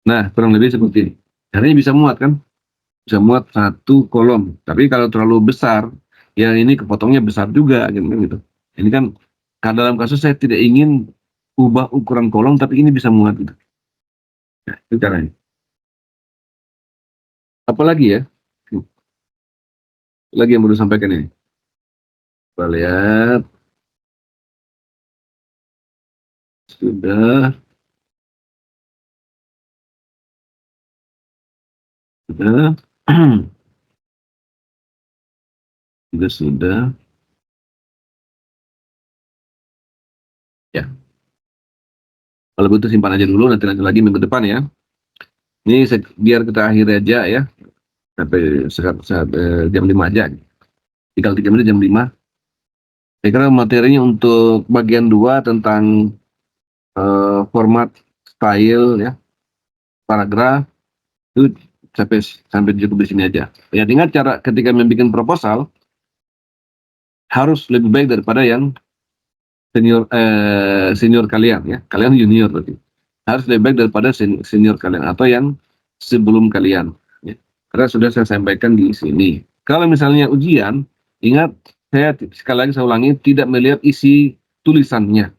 Nah, kurang lebih seperti ini. Caranya bisa muat kan? Bisa muat satu kolom. Tapi kalau terlalu besar, ya ini kepotongnya besar juga gitu. Ini kan dalam kasus saya tidak ingin ubah ukuran kolom, tapi ini bisa muat gitu. Nah, itu caranya. Apalagi ya? Lagi yang baru sampaikan ini. Kita lihat. Sudah. Sudah. Ya. Kalau begitu simpan aja dulu, nanti lanjut lagi minggu depan ya. Ini biar kita akhiri aja ya. Sampai jam 5 aja. Tinggal 3 menit jam 5. Saya kira materinya untuk bagian 2 tentang format, style ya, paragraf itu sampai cukup di sini aja. Ya, ingat cara ketika membuat proposal harus lebih baik daripada yang senior kalian ya. Kalian junior berarti. Harus lebih baik daripada senior kalian atau yang sebelum kalian ya. Karena sudah saya sampaikan di sini. Kalau misalnya ujian, ingat saya sekali lagi saya ulangi, tidak melihat isi tulisannya.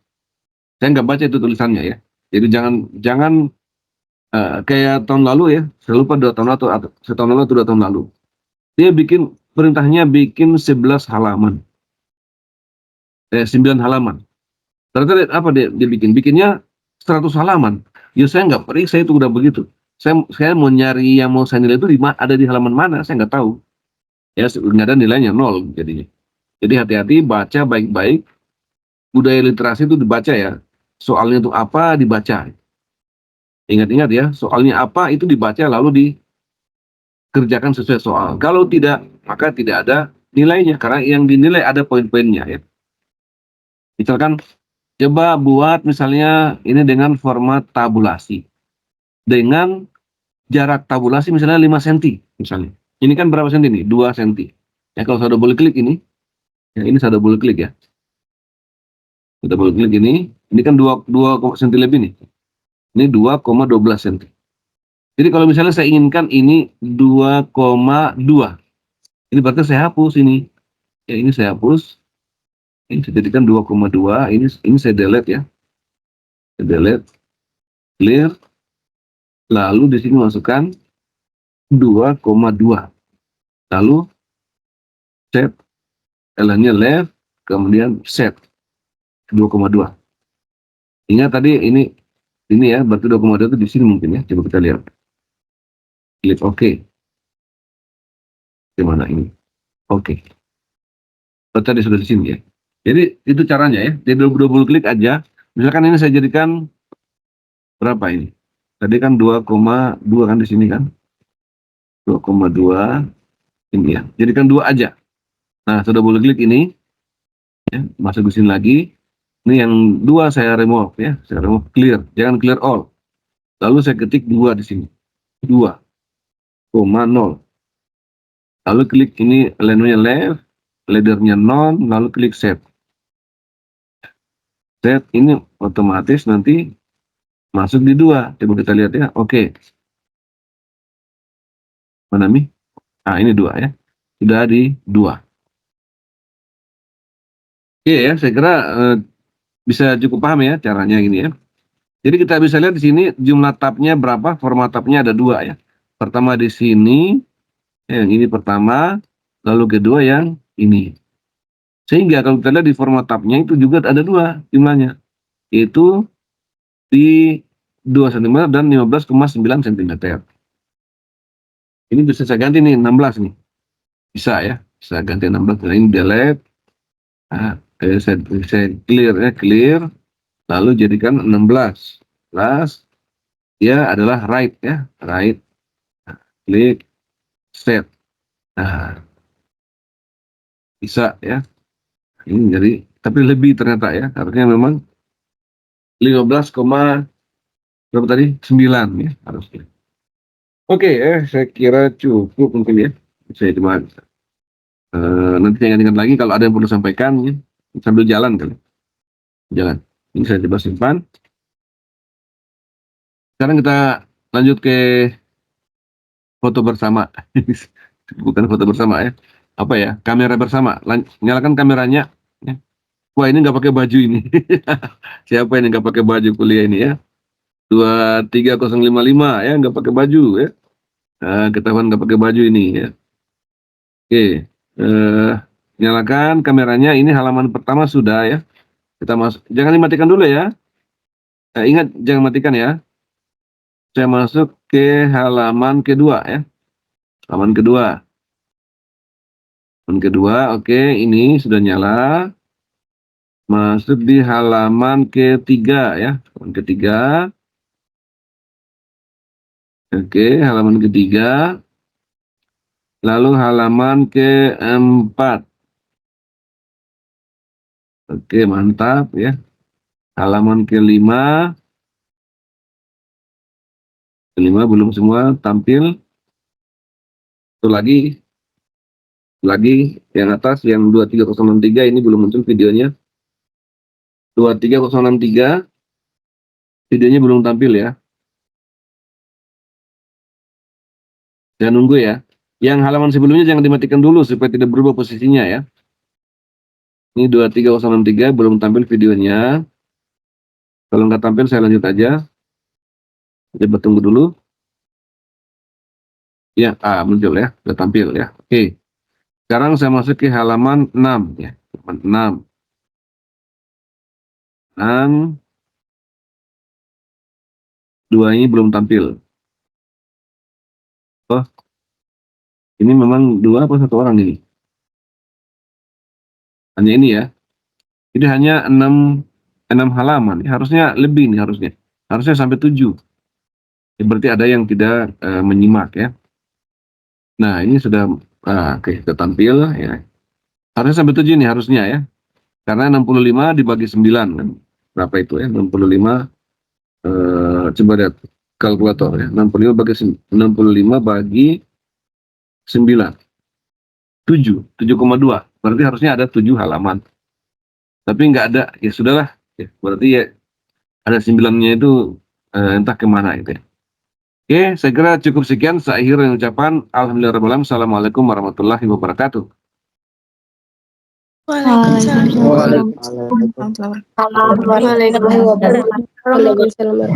Saya nggak baca itu tulisannya ya. Jadi jangan kayak tahun lalu ya, saya lupa 2 tahun lalu atau setahun lalu atau 2 tahun lalu. Dia perintahnya bikin 11 halaman. 9 halaman. Ternyata apa dia bikinnya 100 halaman. Ya saya nggak periksa itu udah begitu. Saya mau nyari yang mau saya nilai itu ada di halaman mana, saya nggak tahu. Ya nggak ada nilainya 0 jadinya. Jadi hati-hati, baca baik-baik. Budaya literasi itu dibaca ya. Soalnya itu apa dibaca. Ingat-ingat ya, soalnya apa itu dibaca lalu dikerjakan sesuai soal. Kalau tidak, maka tidak ada nilainya karena yang dinilai ada poin-poinnya ya. Misalkan coba buat misalnya ini dengan format tabulasi. Dengan jarak tabulasi misalnya 5 cm misalnya. Ini kan berapa senti nih? 2 cm. Ya kalau saya double klik ini, ya ini saya double klik ya. Kita double klik ini kan 2 cm lebih nih. Ini 2,12 cm. Jadi kalau misalnya saya inginkan ini 2,2. Ini berarti saya hapus ini. Ya ini saya hapus. Ini saya jadikan 2,2. Ini saya delete ya. Saya delete. Clear. Lalu di sini masukkan 2,2. Lalu set. L-nya left. Kemudian set. 2,2. Ingat tadi ini ya, berarti 2,2 itu di sini mungkin ya. Coba kita lihat. Klik OK. Gimana ini? Oke. Tadi sudah di sini ya. Jadi itu caranya ya. Jadi double klik aja. Misalkan ini saya jadikan berapa ini? Tadi kan 2,2 kan di sini kan. 2,2. Ini ya, jadikan 2 aja. Nah, sudah boleh klik ini, ya, masuk ke sini lagi. Ini yang 2 saya remove ya, saya remove clear, jangan clear all. Lalu saya ketik 2 di sini, 2,0. Lalu klik ini alignment-nya left, ladder-nya none, lalu klik set. Set ini otomatis nanti masuk di 2. Coba kita lihat ya. Oke. Mana nih? Nah, ini 2 ya. Sudah di 2. Oke ya, saya kira bisa cukup paham ya caranya gini ya. Jadi kita bisa lihat di sini jumlah tabnya berapa, format tabnya ada 2 ya. Pertama di sini, yang ini pertama, lalu kedua yang ini. Sehingga kalau kita lihat di format tabnya itu juga ada 2 jumlahnya, yaitu di 2 cm dan 15,9 cm. Ini bisa saya ganti nih 16 nih. Bisa ya, bisa ganti 16. Nah, ini delete. Nah, saya clear ya, clear. Lalu jadikan 16. Plus dia adalah right ya, right. Nah, klik set. Nah, bisa ya. Ini jadi tapi lebih ternyata ya, harusnya memang 15, berapa tadi? 9 ya harusnya. Oke saya kira cukup mungkin ya. Saya cuma nanti saya ingat lagi kalau ada yang perlu sampaikan ya, sambil jalan kali. Jalan. Ini saya coba simpan. Sekarang kita lanjut ke foto bersama. Bukan foto bersama ya. Apa ya? Kamera bersama. Nyalakan kameranya. Ya. Wah ini nggak pakai baju ini. Siapa yang nggak pakai baju kuliah ini ya? 23055 ya, nggak pakai baju ya. Nah, ketahuan nggak pakai baju ini ya. Oke, nyalakan kameranya. Ini halaman pertama sudah ya. Kita masuk. Jangan dimatikan dulu ya. Ingat jangan matikan ya. Saya masuk ke halaman kedua ya. Halaman kedua. Halaman kedua, oke, ini sudah nyala. Masuk di halaman ketiga ya. Halaman ketiga. Oke, halaman ketiga. Lalu halaman keempat. Oke, mantap ya. Halaman kelima. Kelima belum semua tampil. Itu lagi yang atas yang 23063 ini belum muncul videonya. 23063 videonya belum tampil ya. Jangan nunggu ya. Yang halaman sebelumnya jangan dimatikan dulu supaya tidak berubah posisinya ya. Ini 23063 belum tampil videonya. Kalau nggak tampil saya lanjut aja. Coba tunggu dulu. Ya, muncul ya. Sudah tampil ya. Oke. Sekarang saya masuk ke halaman 6 ya. Halaman 6. 6. 2 ini belum tampil. Oh. Ini memang 2 apa 1 orang ini? Hanya ini ya. Jadi hanya 6 halaman. Harusnya lebih nih harusnya. Harusnya sampai 7. Ya, berarti ada yang tidak menyimak ya. Nah, ini sudah oke, sudah tampil ya. Harusnya sampai 7 nih harusnya ya. Karena 65 dibagi 9 kan. Berapa itu ya? 65 coba lihat kalkulator ya. 65 bagi 9. 7,2. Berarti harusnya ada 7 halaman. Tapi nggak ada, ya sudahlah. Ya, berarti ya ada 9-nya itu entah kemana itu ya. Oke, saya kira cukup sekian. Saya akhiri ucapan alhamdulillahirabbil alamin. Assalamualaikum warahmatullahi wabarakatuh. Waalaikumsalam. Waalaikumsalam. Waalaikumsalam.